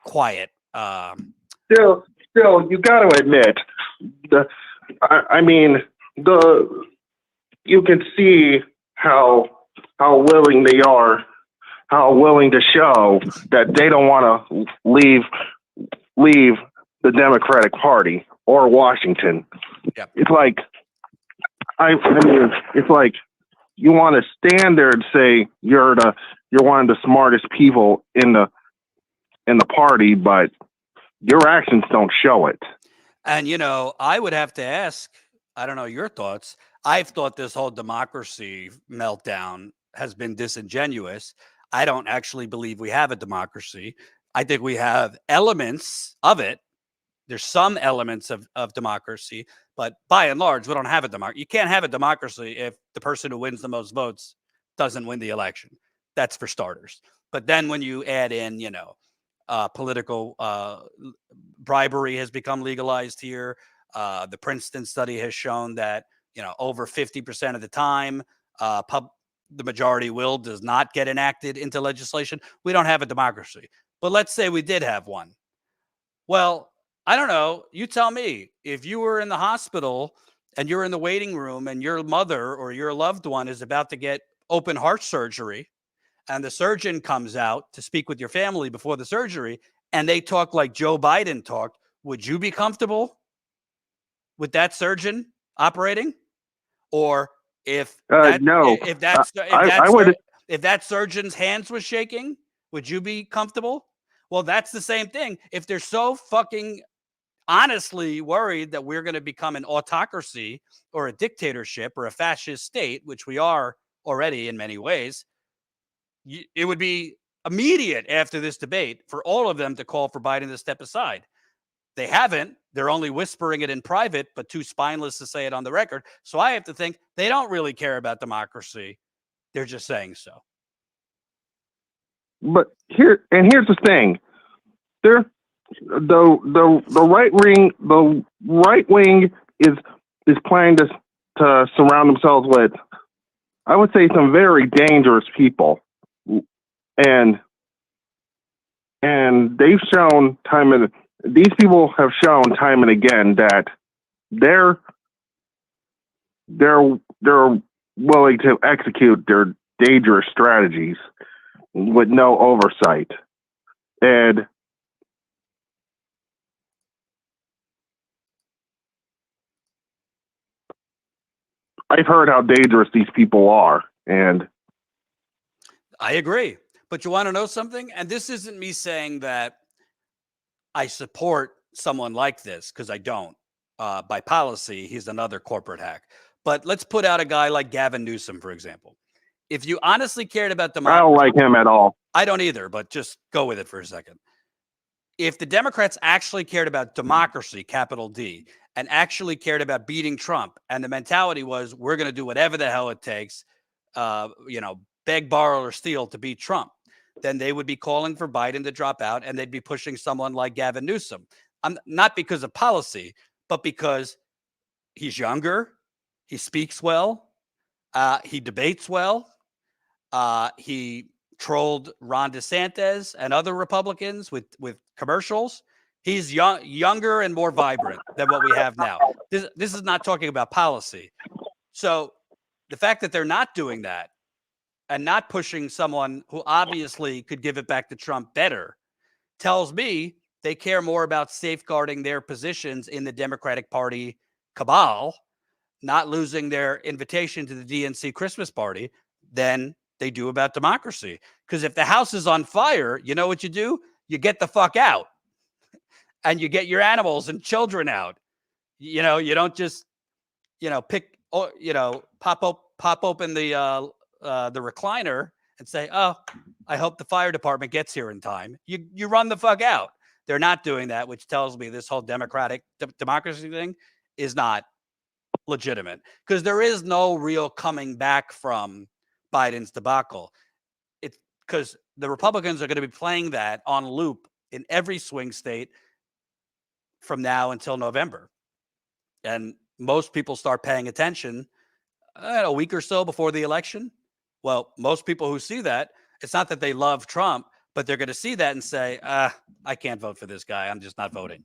Still, you got to admit, you can see how willing they are, how willing to show that they don't want to leave the Democratic Party or Washington. Yep. It's like, it's like you want to stand there and say you're one of the smartest people in the party, but your actions don't show it. And, I would have to ask, I don't know your thoughts. I've thought this whole democracy meltdown has been disingenuous. I don't actually believe we have a democracy. I think we have elements of it. There's some elements of democracy, but by and large, we don't have a democracy. You can't have a democracy if the person who wins the most votes doesn't win the election. That's for starters. But then when you add in, political bribery has become legalized here. The Princeton study has shown that, over 50% of the time, the majority will does not get enacted into legislation. We don't have a democracy. But let's say we did have one. Well, I don't know. You tell me. If you were in the hospital and you're in the waiting room and your mother or your loved one is about to get open heart surgery and the surgeon comes out to speak with your family before the surgery and they talk like Joe Biden talked, would you be comfortable with that surgeon operating? Or if no, if that surgeon's hands was shaking, would you be comfortable? Well, that's the same thing. If they're so fucking honestly worried that we're going to become an autocracy or a dictatorship or a fascist state, which we are already in many ways, it would be immediate after this debate for all of them to call for Biden to step aside. They haven't. They're only whispering it in private, but too spineless to say it on the record. So I have to think they don't really care about democracy. They're just saying so. But here's the thing. The right wing is planning to surround themselves with, I would say, some very dangerous people, and they've shown these people have shown time and again that they're willing to execute their dangerous strategies with no oversight. And I've heard how dangerous these people are, and I agree. But you want to know something? And this isn't me saying that I support someone like this, because I don't. By policy, he's another corporate hack. But let's put out a guy like Gavin Newsom, for example. If you honestly cared about I democracy, don't like him at all. I don't either, but just go with it for a second. If the Democrats actually cared about democracy, capital D, and actually cared about beating Trump, and the mentality was, we're going to do whatever the hell it takes, beg, borrow, or steal to beat Trump, then they would be calling for Biden to drop out, and they'd be pushing someone like Gavin Newsom. Not because of policy, but because he's younger, he speaks well, he debates well, he trolled Ron DeSantis and other Republicans with commercials. He's younger and more vibrant than what we have now. This is not talking about policy. So the fact that they're not doing that and not pushing someone who obviously could give it back to Trump better tells me they care more about safeguarding their positions in the Democratic Party cabal, not losing their invitation to the DNC Christmas party, than they do about democracy. Because if the house is on fire, you know what you do? You get the fuck out. And you get your animals and children out. You don't just, pick, pop open the recliner and say, oh, I hope the fire department gets here in time. You run the fuck out. They're not doing that, which tells me this whole democracy thing is not legitimate, because there is no real coming back from Biden's debacle. It's because the Republicans are going to be playing that on loop in every swing state from now until November. And most people start paying attention a week or so before the election. Well, most people who see that, it's not that they love Trump, but they're going to see that and say, I can't vote for this guy. I'm just not voting.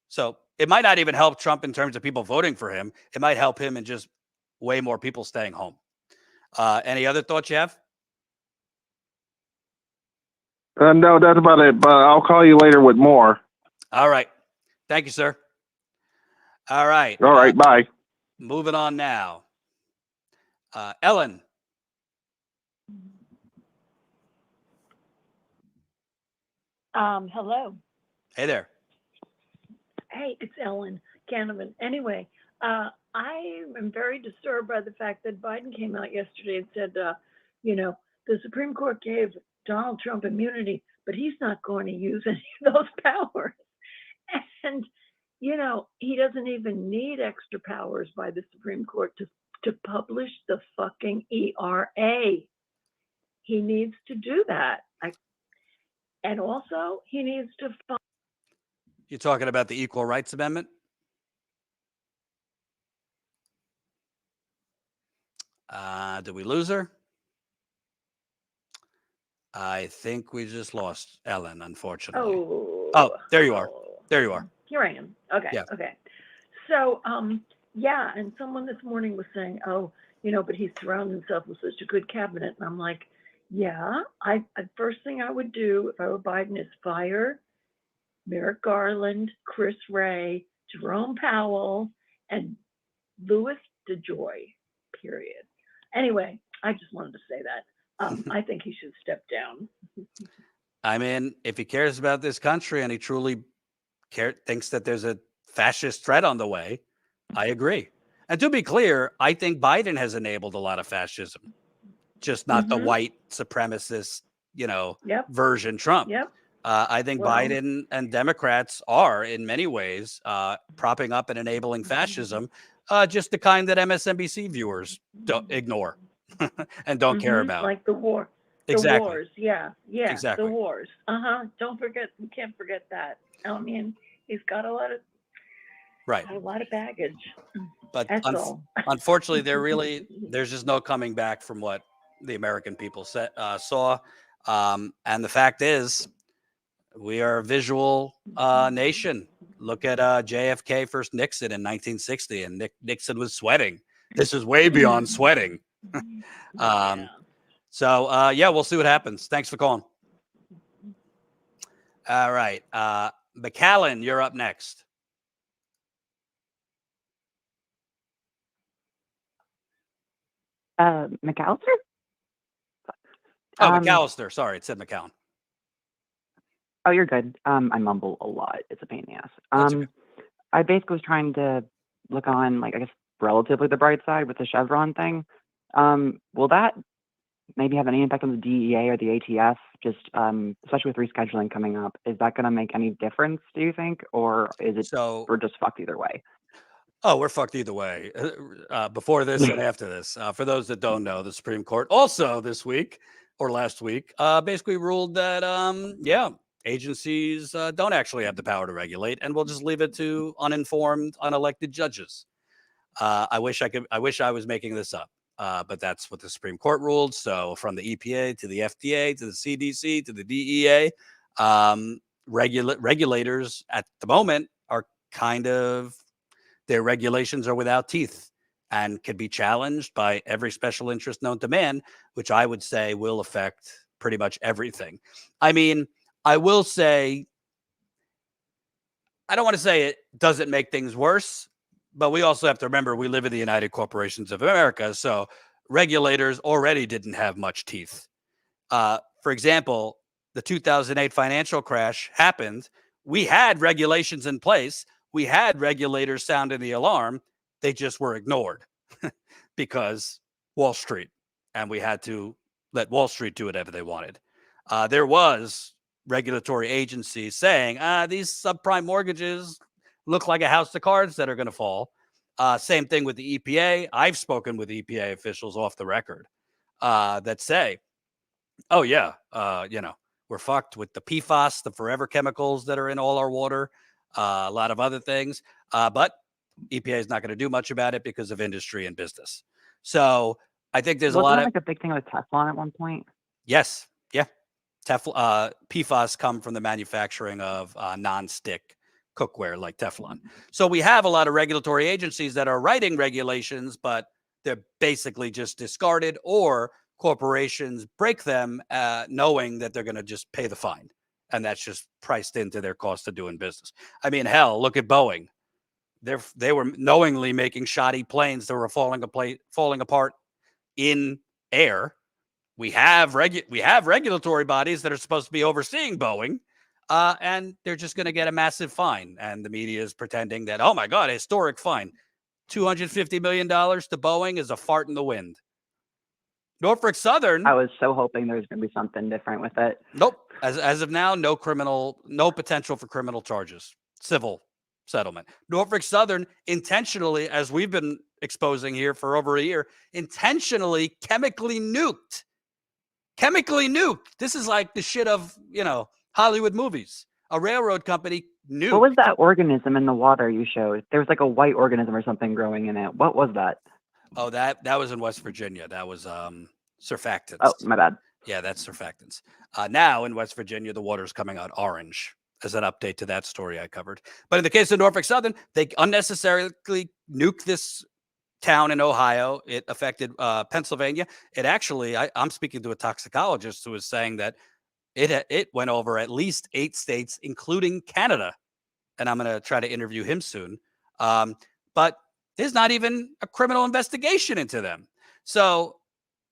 So it might not even help Trump in terms of people voting for him. It might help him in just way more people staying home. Any other thoughts you have? No, that's about it. But I'll call you later with more. All right. Thank you, sir. All right. All right. Bye. Moving on now. Ellen. Hello. Hey there. Hey, it's Ellen Canavan. Anyway, I am very disturbed by the fact that Biden came out yesterday and said, the Supreme Court gave Donald Trump immunity, but he's not going to use any of those powers. And, he doesn't even need extra powers by the Supreme Court to publish the fucking ERA. He needs to do that. And also, he needs to find. You're talking about the Equal Rights Amendment? Did we lose her? I think we just lost Ellen, unfortunately. Oh, there you are. There you are. Here I am. Okay. Yeah. Okay. So, and someone this morning was saying, but he's surrounded himself with such a good cabinet. And I'm like, yeah, first thing I would do if I were Biden is fire Merrick Garland, Chris Wray, Jerome Powell, and Louis DeJoy, period. Anyway, I just wanted to say that. I think he should step down. I mean, if he cares about this country and he truly thinks that there's a fascist threat on the way, I agree. And to be clear, I think Biden has enabled a lot of fascism, just not the white supremacist, version Trump. Yep. I think Biden and Democrats are, in many ways, propping up and enabling fascism, just the kind that MSNBC viewers don't ignore and don't care about. Like the war. Exactly. The wars. Yeah. Exactly. The wars. Don't forget. We can't forget that. I mean, he's got a lot of baggage. But That's all. Unfortunately, there's just no coming back from what the American people saw. And the fact is, we are a visual nation. Look at JFK versus Nixon in 1960, and Nixon was sweating. This is way beyond sweating. So, we'll see what happens. Thanks for calling. All right. McAllen, you're up next. McAllister? Oh, McAllister. Sorry, it said McCown. Oh, you're good. I mumble a lot. It's a pain in the ass. That's okay. I basically was trying to look on, like, I guess, relatively the bright side with the Chevron thing. Will that maybe have any impact on the DEA or the ATF? Just especially with rescheduling coming up, is that going to make any difference? Do you think, or is it we're just fucked either way? Oh, we're fucked either way. Before this and after this. For those that don't know, the Supreme Court also this week or last week basically ruled that, agencies don't actually have the power to regulate, and we'll just leave it to uninformed, unelected judges. I wish I was making this up, but that's what the Supreme Court ruled. So from the EPA to the FDA to the CDC to the DEA, regulators at the moment are kind of, their regulations are without teeth and can be challenged by every special interest known to man, which I would say will affect pretty much everything. I mean, I will say, I don't want to say it doesn't make things worse, but we also have to remember we live in the United Corporations of America. So regulators already didn't have much teeth. For example, the 2008 financial crash happened. We had regulations in place. We had regulators sounding the alarm. They just were ignored because Wall Street, and we had to let Wall Street do whatever they wanted. There was regulatory agencies saying, these subprime mortgages look like a house of cards that are going to fall. Same thing with the EPA. I've spoken with EPA officials off the record that say, oh, yeah, we're fucked with the PFAS, the forever chemicals that are in all our water, a lot of other things. But EPA is not going to do much about it because of industry and business. So I think there's a lot of like a big thing with Teflon at one point. Yes. Yeah. PFAS come from the manufacturing of non-stick cookware like Teflon. So we have a lot of regulatory agencies that are writing regulations, but they're basically just discarded, or corporations break them knowing that they're going to just pay the fine. And that's just priced into their cost of doing business. I mean, hell, look at Boeing. They were knowingly making shoddy planes that were falling apart in air. We have regulatory bodies that are supposed to be overseeing Boeing, and they're just going to get a massive fine. And the media is pretending that, oh my God, a historic fine. $250 million to Boeing is a fart in the wind. Norfolk Southern. I was so hoping there was going to be something different with it. Nope. As of now, no potential for criminal charges. Civil settlement. Norfolk Southern intentionally, as we've been exposing here for over a year, intentionally chemically nuked. This is like the shit of, Hollywood movies. A railroad company nuked. What was that organism in the water you showed? There was like a white organism or something growing in it. What was that? Oh, that was in West Virginia. That was surfactants. Oh, my bad. Yeah, that's surfactants. Now in West Virginia, the water is coming out orange as an update to that story I covered. But in the case of Norfolk Southern, they unnecessarily nuked this town in Ohio. It affected Pennsylvania. It actually, I'm speaking to a toxicologist who is saying that it went over at least 8 states, including Canada. And I'm going to try to interview him soon. But there's not even a criminal investigation into them. So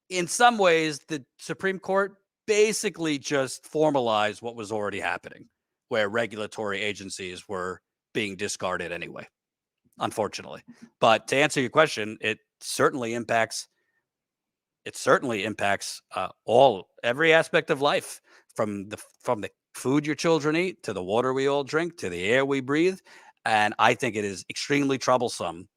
in some ways, the Supreme Court basically just formalized what was already happening, where regulatory agencies were being discarded anyway, unfortunately. But to answer your question, it certainly impacts every aspect of life, from the food your children eat to the water we all drink to the air we breathe. And I think it is extremely troublesome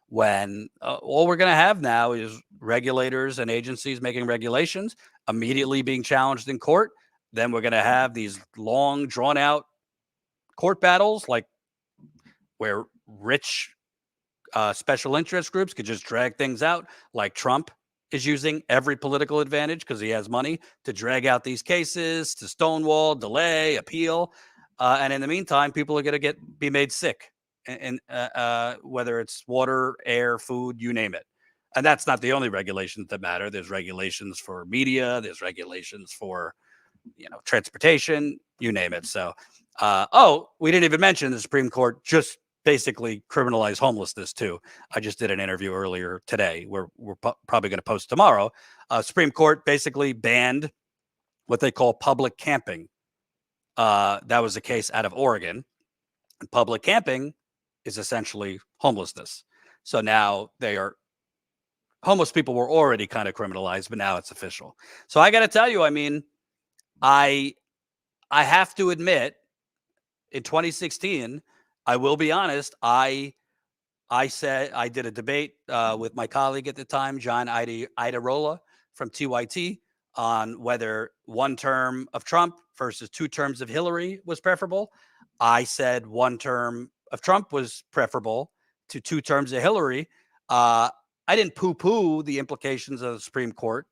when all we're going to have now is regulators and agencies making regulations, immediately being challenged in court. Then we're going to have these long, drawn-out court battles, like where rich special interest groups could just drag things out, like Trump is using every political advantage because he has money to drag out these cases, to stonewall, delay, appeal. And in the meantime, people are going to be made sick. And whether it's water, air, food, you name it. And that's not the only regulations that matter. There's regulations for media. There's regulations for, transportation, you name it. So, we didn't even mention the Supreme Court just basically criminalize homelessness too. I just did an interview earlier today where we're probably going to post tomorrow. Supreme Court basically banned what they call public camping. That was a case out of Oregon. And public camping is essentially homelessness. So now homeless people were already kind of criminalized, but now it's official. So I got to tell you, I mean, I have to admit, in 2016, I will be honest, I said I did a debate with my colleague at the time, John Iadarola from TYT, on whether one term of Trump versus 2 terms of Hillary was preferable. I said 1 term of Trump was preferable to 2 terms of Hillary. I didn't poo-poo the implications of the Supreme Court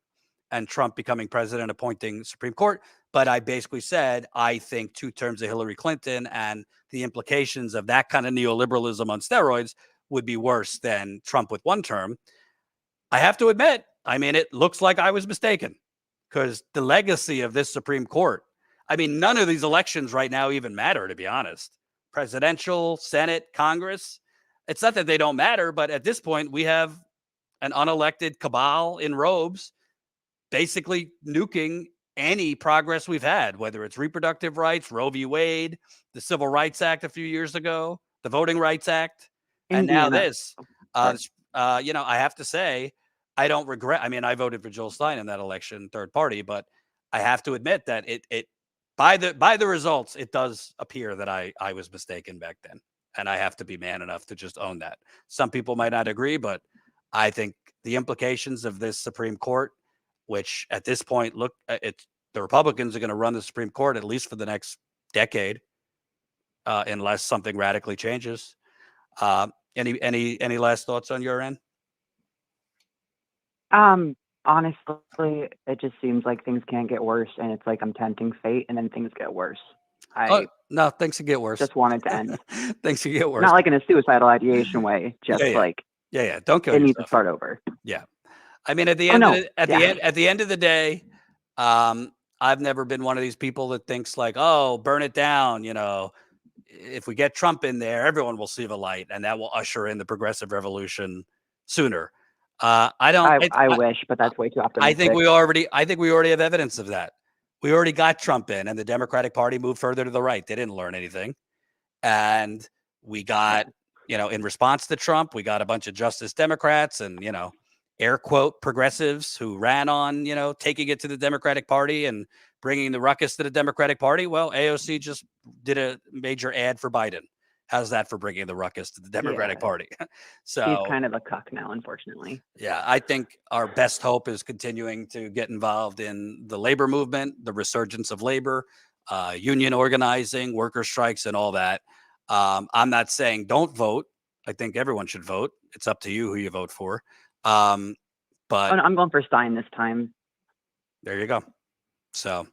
and Trump becoming president, appointing Supreme Court, but I basically said I think 2 terms of Hillary Clinton and the implications of that kind of neoliberalism on steroids would be worse than Trump with 1 term. I have to admit, I mean, it looks like I was mistaken, because the legacy of this Supreme Court, I mean, none of these elections right now even matter, to be honest. Presidential, Senate, Congress. It's not that they don't matter, but at this point, we have an unelected cabal in robes basically nuking any progress we've had, whether it's reproductive rights, Roe v. Wade, the Civil Rights Act a few years ago, the Voting Rights Act, and now this. You know, I have to say, I don't regret. I mean, I voted for Jill Stein in that election, third party, but I have to admit that it by the results, it does appear that I was mistaken back then, and I have to be man enough to just own that. Some people might not agree, but I think the implications of this Supreme Court, which at this point, look, the Republicans are going to run the Supreme Court at least for the next decade, unless something radically changes. Any last thoughts on your end? Honestly, it just seems like things can't get worse, and it's like I'm tempting fate, and then things get worse. No, things can get worse. Just want it to end. Things can get worse. Not like in a suicidal ideation way, just like don't kill it yourself. needs to start over. Yeah, I mean, at the end of the day, I've never been one of these people that thinks like, oh, burn it down. You know, if we get Trump in there, everyone will see the light, and that will usher in the progressive revolution sooner. I wish, but that's way too optimistic. I think we already have evidence of that. We already got Trump in, and the Democratic Party moved further to the right. They didn't learn anything. And we got, you know, in response to Trump, we got a bunch of Justice Democrats and, you know, air quote progressives who ran on, you know, taking it to the Democratic Party and bringing the ruckus to the Democratic Party. Well, AOC just did a major ad for Biden. How's that for bringing the ruckus to the Democratic Party? So he's kind of a cuck now, unfortunately. Yeah, I think our best hope is continuing to get involved in the labor movement, the resurgence of labor, union organizing, worker strikes, and all that. I'm not saying don't vote. I think everyone should vote. It's up to you who you vote for. But I'm going for Stein this time. There you go. So,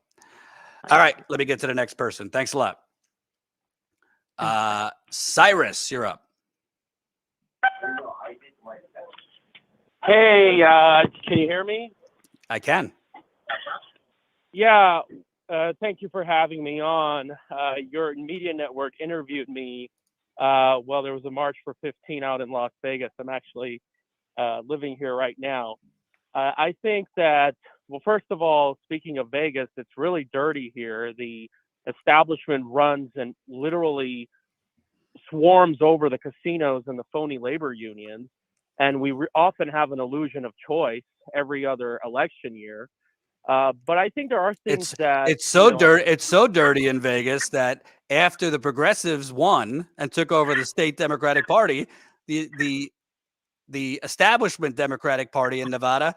all right, let me get to the next person. Thanks a lot. Cyrus, you're up. Hey, can you hear me? I can. Yeah, thank you for having me on. Your media network interviewed me while there was a March for 15 out in Las Vegas. I'm actually living here right now. I think that, well, first of all, speaking of Vegas, it's really dirty here. The establishment runs and literally swarms over the casinos and the phony labor unions. And we often have an illusion of choice every other election year. But I think there are things it's so dirty in Vegas that after the progressives won and took over the state Democratic Party, the establishment Democratic Party in Nevada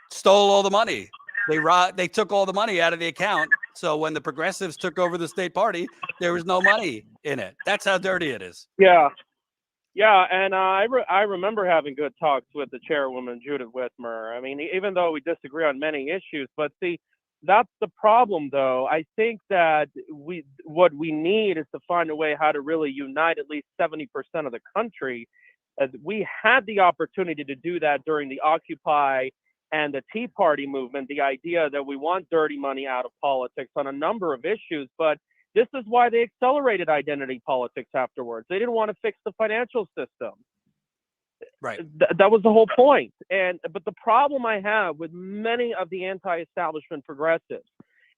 stole all the money. They took all the money out of the account. So when the progressives took over the state party, there was no money in it. That's how dirty it is. Yeah. And I remember having good talks with the chairwoman, Judith Whitmer. I mean, even though we disagree on many issues, but see, that's the problem, though. I think that what we need is to find a way how to really unite at least 70% of the country. We had the opportunity to do that during the Occupy and the Tea Party movement, the idea that we want dirty money out of politics on a number of issues, but This is why they accelerated identity politics afterwards. They didn't want to fix the financial system. Right. That was the whole point. But the problem I have with many of the anti-establishment progressives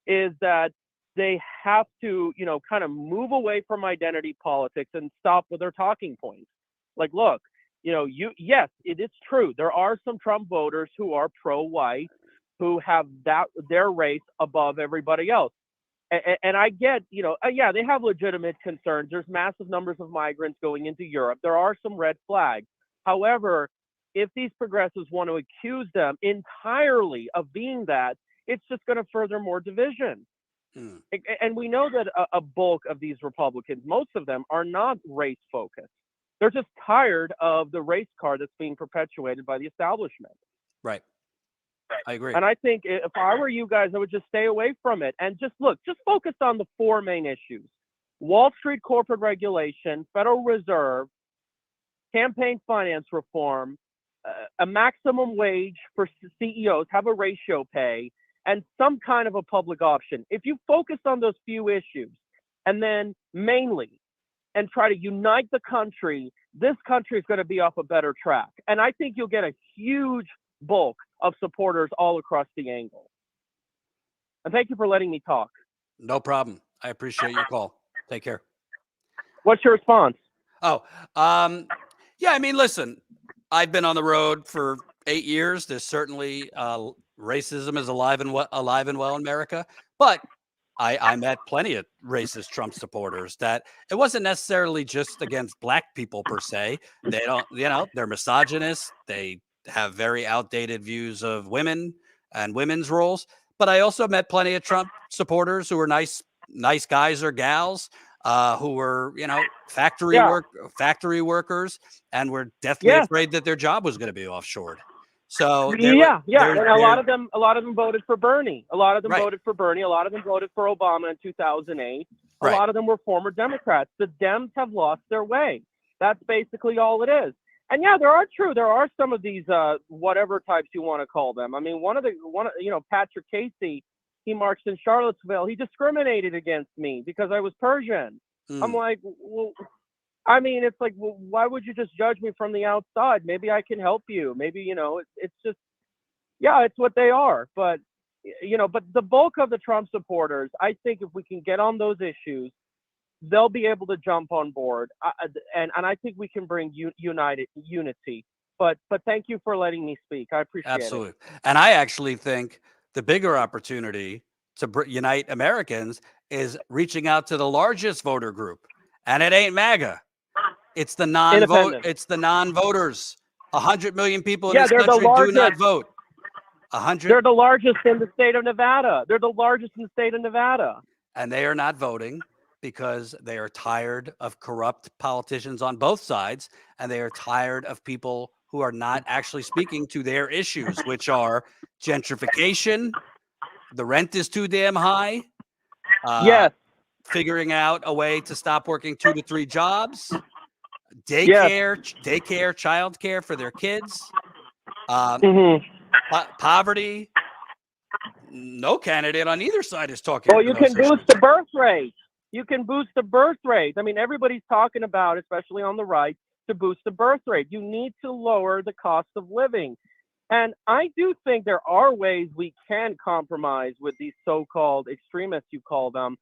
is that they have to, kind of move away from identity politics and stop with their talking points. Like, look, yes, it is true. There are some Trump voters who are pro-white, who have their race above everybody else. And I get, yeah, they have legitimate concerns. There's massive numbers of migrants going into Europe. There are some red flags. However, if these progressives want to accuse them entirely of being that, it's just going to further more division. And we know that a bulk of these Republicans, most of them, are not race focused. They're just tired of the race card that's being perpetuated by the establishment. Right. I agree. And I think if I were you guys, I would just stay away from it and just focus on the four main issues: Wall Street corporate regulation, Federal Reserve, campaign finance reform, a maximum wage for CEOs, have a ratio pay, and some kind of a public option. If you focus on those few issues and then mainly and try to unite the country, this country is going to be off a better track. And I think you'll get a huge bulk of supporters all across the angle. And thank you for letting me talk. No problem. I appreciate your call. Take care. What's your response? Oh, yeah, I mean, listen, I've been on the road for 8 years. There's certainly racism is alive and well in America, but I met plenty of racist Trump supporters that it wasn't necessarily just against black people per se. They don't, they're misogynists. They have very outdated views of women and women's roles. But I also met plenty of Trump supporters who were nice guys or gals who were, factory workers and were deathly afraid that their job was going to be offshored. So and a lot of them voted for Bernie. A lot of them voted for Bernie. A lot of them voted for Obama in 2008. A lot of them were former Democrats. The Dems have lost their way. That's basically all it is. And yeah, there are some of these whatever types you want to call them. I mean, Patrick Casey, he marched in Charlottesville. He discriminated against me because I was Persian. I'm like, well, I mean, it's like, well, why would you just judge me from the outside? Maybe I can help you. Maybe, it's just, yeah, it's what they are. But, but the bulk of the Trump supporters, I think if we can get on those issues, they'll be able to jump on board. And I think we can bring unity. But thank you for letting me speak. I appreciate it. Absolutely. And I actually think the bigger opportunity to unite Americans is reaching out to the largest voter group. And it ain't MAGA. It's the non-voters. 100 million people in this country do not vote. 100. They're the largest in the state of Nevada. And they are not voting because they are tired of corrupt politicians on both sides, and they are tired of people who are not actually speaking to their issues, which are gentrification, the rent is too damn high, figuring out a way to stop working 2 to 3 jobs, daycare, childcare for their kids, poverty. No candidate on either side is talking. Well, you can boost the birth rate. I mean, everybody's talking about, especially on the right, to boost the birth rate. You need to lower the cost of living. And I do think there are ways we can compromise with these so-called extremists, you call them.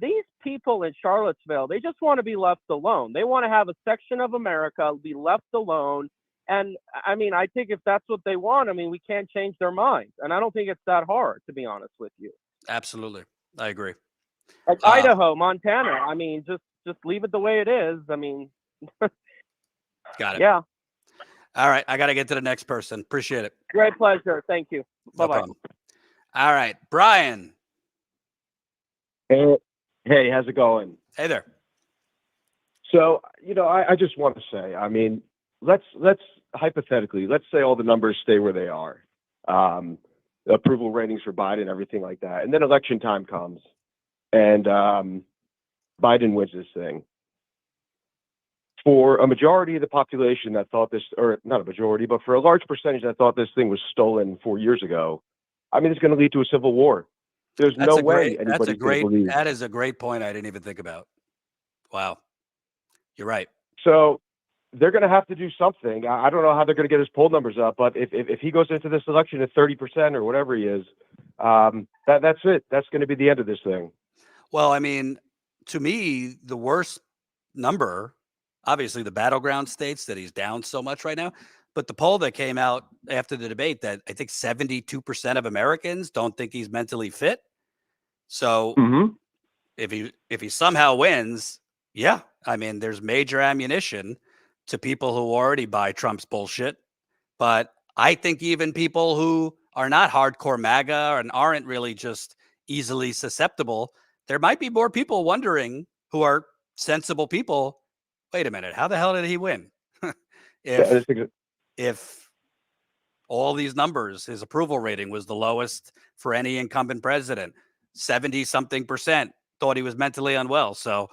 These people in Charlottesville, they just want to be left alone. They want to have a section of America be left alone. And I mean, I think if that's what they want, I mean, we can't change their minds. And I don't think it's that hard, to be honest with you. Absolutely. I agree. Like Idaho, Montana, I mean, just leave it the way it is. I mean, got it. Yeah. All right. I got to get to the next person. Appreciate it. Great pleasure. Thank you. Bye-bye. No problem. All right. Brian. Hey, how's it going? Hey there. So, I just want to say, I mean, let's hypothetically, let's say all the numbers stay where they are. Approval ratings for Biden, everything like that. And then election time comes and Biden wins this thing. For a majority of the population that thought this, or not a majority, but for a large percentage that thought this thing was stolen 4 years ago, I mean, it's going to lead to a civil war. There's That's no a way great. That's a anybody's going to great. believe. That is a great point. I didn't even think about. Wow, you're right. So they're going to have to do something. I don't know how they're going to get his poll numbers up, but if he goes into this election at 30% or whatever he is, that's it. That's going to be the end of this thing. Well, I mean, to me, the worst number, obviously, the battleground states that he's down so much right now. But the poll that came out after the debate that I think 72% of Americans don't think he's mentally fit. So if he somehow wins, yeah, I mean, there's major ammunition to people who already buy Trump's bullshit. But I think even people who are not hardcore MAGA and aren't really just easily susceptible, there might be more people wondering who are sensible people. Wait a minute, how the hell did he win? if all these numbers, his approval rating was the lowest for any incumbent president, 70-something% thought he was mentally unwell. So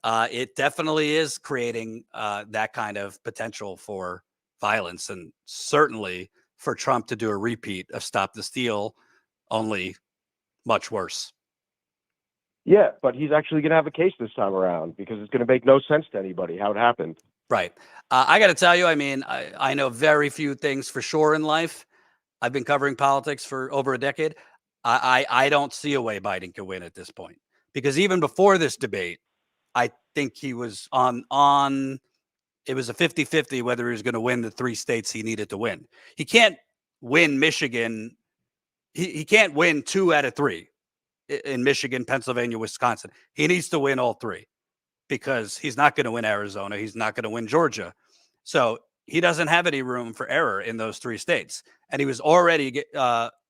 it definitely is creating that kind of potential for violence, and certainly for Trump to do a repeat of Stop the Steal, only much worse. Yeah, but he's actually going to have a case this time around because it's going to make no sense to anybody how it happened. Right. I got to tell you, I mean, I know very few things for sure in life. I've been covering politics for over a decade. I don't see a way Biden can win at this point, because even before this debate, I think he was on it was a 50-50 whether he was going to win the 3 states he needed to win. He can't win Michigan. He can't win 2 out of 3 in Michigan, Pennsylvania, Wisconsin. He needs to win all 3 because he's not going to win Arizona. He's not going to win Georgia. So he doesn't have any room for error in those 3 states. And he was already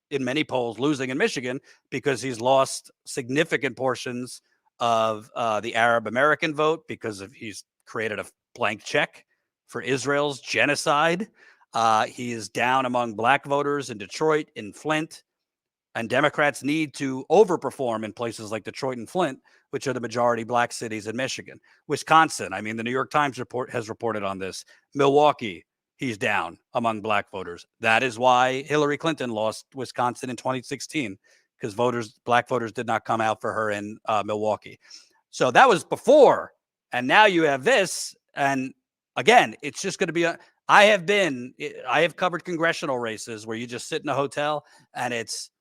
in many polls losing in Michigan because he's lost significant portions of the Arab American vote because he's created a blank check for Israel's genocide. He is down among black voters in Detroit, in Flint, and Democrats need to overperform in places like Detroit and Flint, which are the majority black cities in Michigan. Wisconsin, I mean, the New York Times has reported on this. Milwaukee, he's down among black voters. That is why Hillary Clinton lost Wisconsin in 2016, because black voters did not come out for her in Milwaukee. So that was before. And now you have this. And again, it's just going to be I have covered congressional races where you just sit in a hotel and it's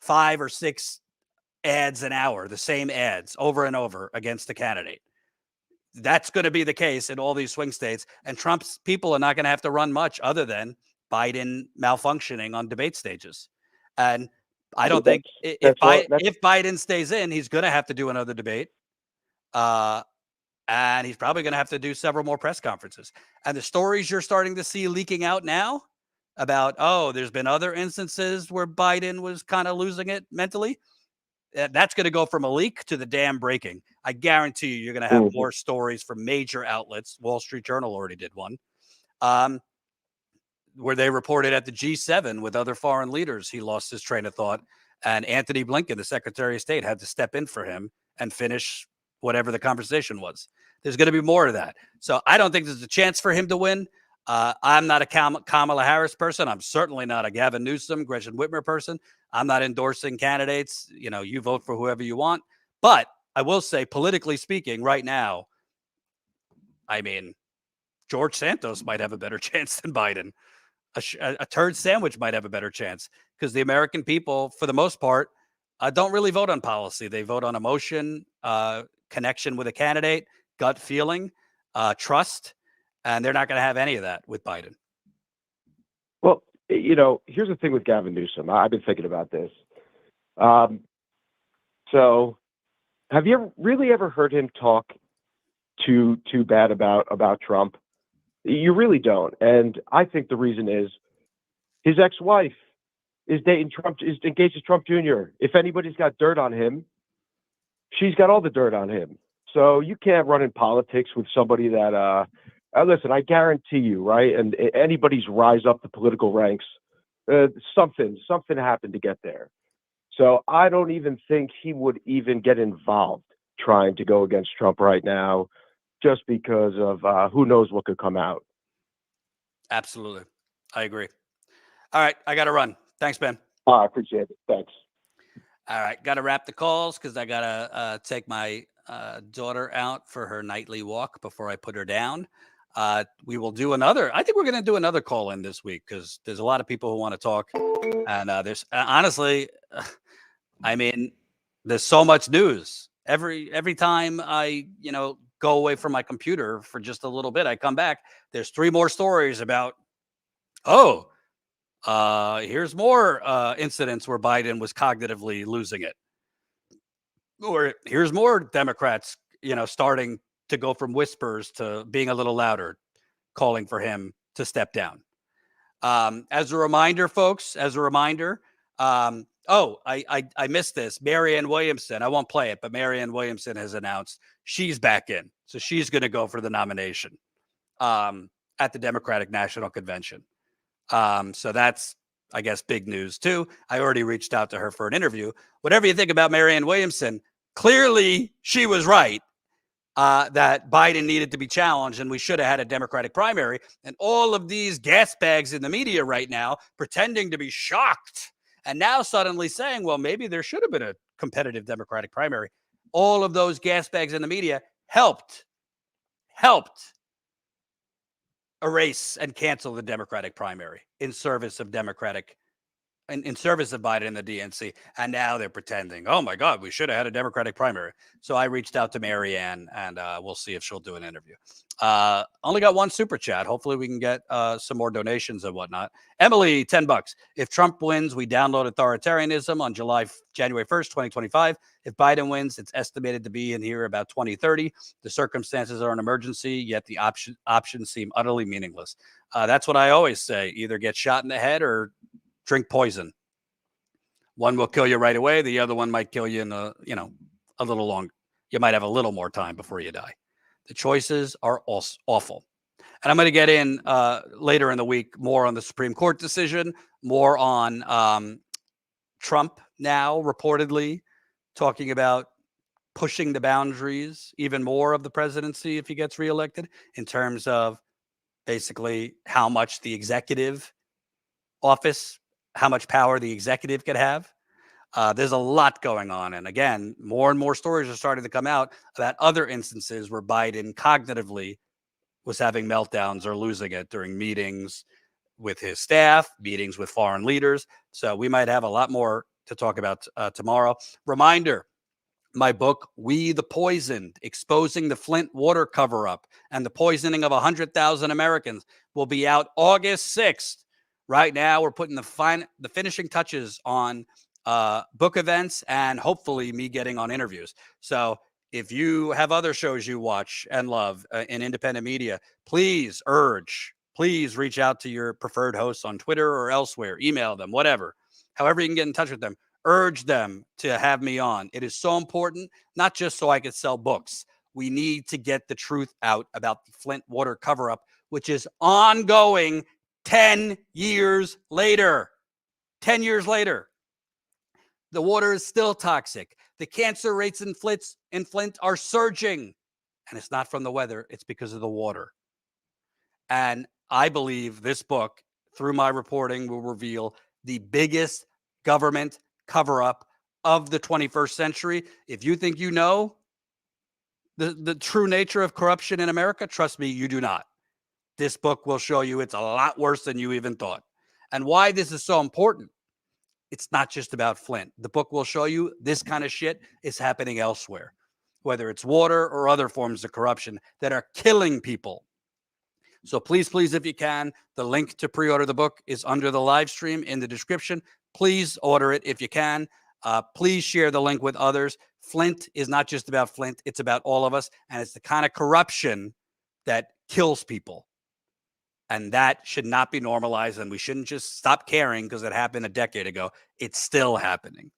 5 or 6 ads an hour, the same ads over and over against the candidate. That's going to be the case in all these swing states. And Trump's people are not going to have to run much other than Biden malfunctioning on debate stages. And I don't think if Biden stays in, he's going to have to do another debate. And he's probably going to have to do several more press conferences. And the stories you're starting to see leaking out now about, there's been other instances where Biden was kind of losing it mentally. That's going to go from a leak to the dam breaking. I guarantee you're going to have more stories from major outlets. Wall Street Journal already did one, where they reported at the G7 with other foreign leaders, he lost his train of thought. And Anthony Blinken, the Secretary of State, had to step in for him and finish whatever the conversation was. There's going to be more of that. So I don't think there's a chance for him to win. I'm not a Kamala Harris person. I'm certainly not a Gavin Newsom, Gretchen Whitmer person. I'm not endorsing candidates. You vote for whoever you want. But I will say, politically speaking, right now, I mean, George Santos might have a better chance than Biden. A turd sandwich might have a better chance because the American people, for the most part, don't really vote on policy. They vote on emotion, connection with a candidate, gut feeling, trust. And they're not going to have any of that with Biden. Well, here's the thing with Gavin Newsom. I've been thinking about this. So have you really ever heard him talk too bad about Trump? You really don't. And I think the reason is his ex-wife is dating Trump, is engaged to Trump Jr. If anybody's got dirt on him, she's got all the dirt on him. So you can't run in politics with somebody that, listen, I guarantee you, right? And anybody's rise up the political ranks, something happened to get there. So I don't even think he would even get involved trying to go against Trump right now, just because of who knows what could come out. Absolutely. I agree. All right. I got to run. Thanks, Ben. I appreciate it. Thanks. All right, got to wrap the calls because I got to take my daughter out for her nightly walk before I put her down. We will do another. I think we're going to do another call in this week because there's a lot of people who want to talk. And there's honestly, I mean, there's so much news. Every time I, go away from my computer for just a little bit, I come back. There's 3 more stories about, here's more incidents where Biden was cognitively losing it. Or here's more Democrats, starting to go from whispers to being a little louder, calling for him to step down. As a reminder, folks, I missed this. Marianne Williamson, I won't play it, but Marianne Williamson has announced she's back in. So she's going to go for the nomination at the Democratic National Convention. So that's, I guess, big news too. I already reached out to her for an interview. Whatever you think about Marianne Williamson, clearly she was right that Biden needed to be challenged and we should have had a Democratic primary. And all of these gas bags in the media right now pretending to be shocked and now suddenly saying, well, maybe there should have been a competitive Democratic primary. All of those gas bags in the media helped erase and cancel the Democratic primary in service of in service of Biden and the DNC. And now they're pretending, oh my God, we should have had a Democratic primary. So I reached out to Marianne and we'll see if she'll do an interview. Only got 1 super chat. Hopefully we can get some more donations and whatnot. Emily, $10. If Trump wins, we download authoritarianism on January 1st, 2025. If Biden wins, it's estimated to be in here about 2030. The circumstances are an emergency, yet the options seem utterly meaningless. That's what I always say. Either get shot in the head or drink poison. One will kill you right away. The other one might kill you in a little long. You might have a little more time before you die. The choices are awful. And I'm going to get in later in the week more on the Supreme Court decision, more on Trump now reportedly talking about pushing the boundaries even more of the presidency if he gets reelected in terms of basically how much the executive office, how much power the executive could have. There's a lot going on. And again, more and more stories are starting to come out about other instances where Biden cognitively was having meltdowns or losing it during meetings with his staff, meetings with foreign leaders. So we might have a lot more to talk about tomorrow. Reminder, my book, We the Poisoned, Exposing the Flint Water Cover-Up and the Poisoning of 100,000 Americans, will be out August 6th. Right now, we're putting the finishing touches on book events and hopefully me getting on interviews. So if you have other shows you watch and love in independent media, please reach out to your preferred hosts on Twitter or elsewhere, email them, whatever, however you can get in touch with them. Urge them to have me on. It is so important, not just so I could sell books. We need to get the truth out about the Flint water cover-up, which is ongoing 10 years later. 10 years later. The water is still toxic. The cancer rates in Flint are surging. And it's not from the weather. It's because of the water. And I believe this book, through my reporting, will reveal the biggest government cover-up of the 21st century. If you think you know the true nature of corruption in America, trust me, you do not. This book will show you it's a lot worse than you even thought. And why this is so important. It's not just about Flint. The book will show you this kind of shit is happening elsewhere, whether it's water or other forms of corruption that are killing people. So please, if you can, the link to pre-order the book is under the live stream in the description. Please order it if you can. Please share the link with others. Flint is not just about Flint. It's about all of us. And it's the kind of corruption that kills people. And that should not be normalized. And we shouldn't just stop caring because it happened a decade ago. It's still happening.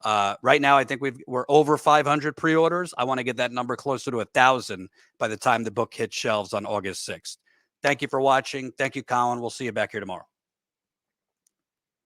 Right now, I think we're over 500 pre-orders. I want to get that number closer to 1,000 by the time the book hits shelves on August 6th. Thank you for watching. Thank you, Colin. We'll see you back here tomorrow.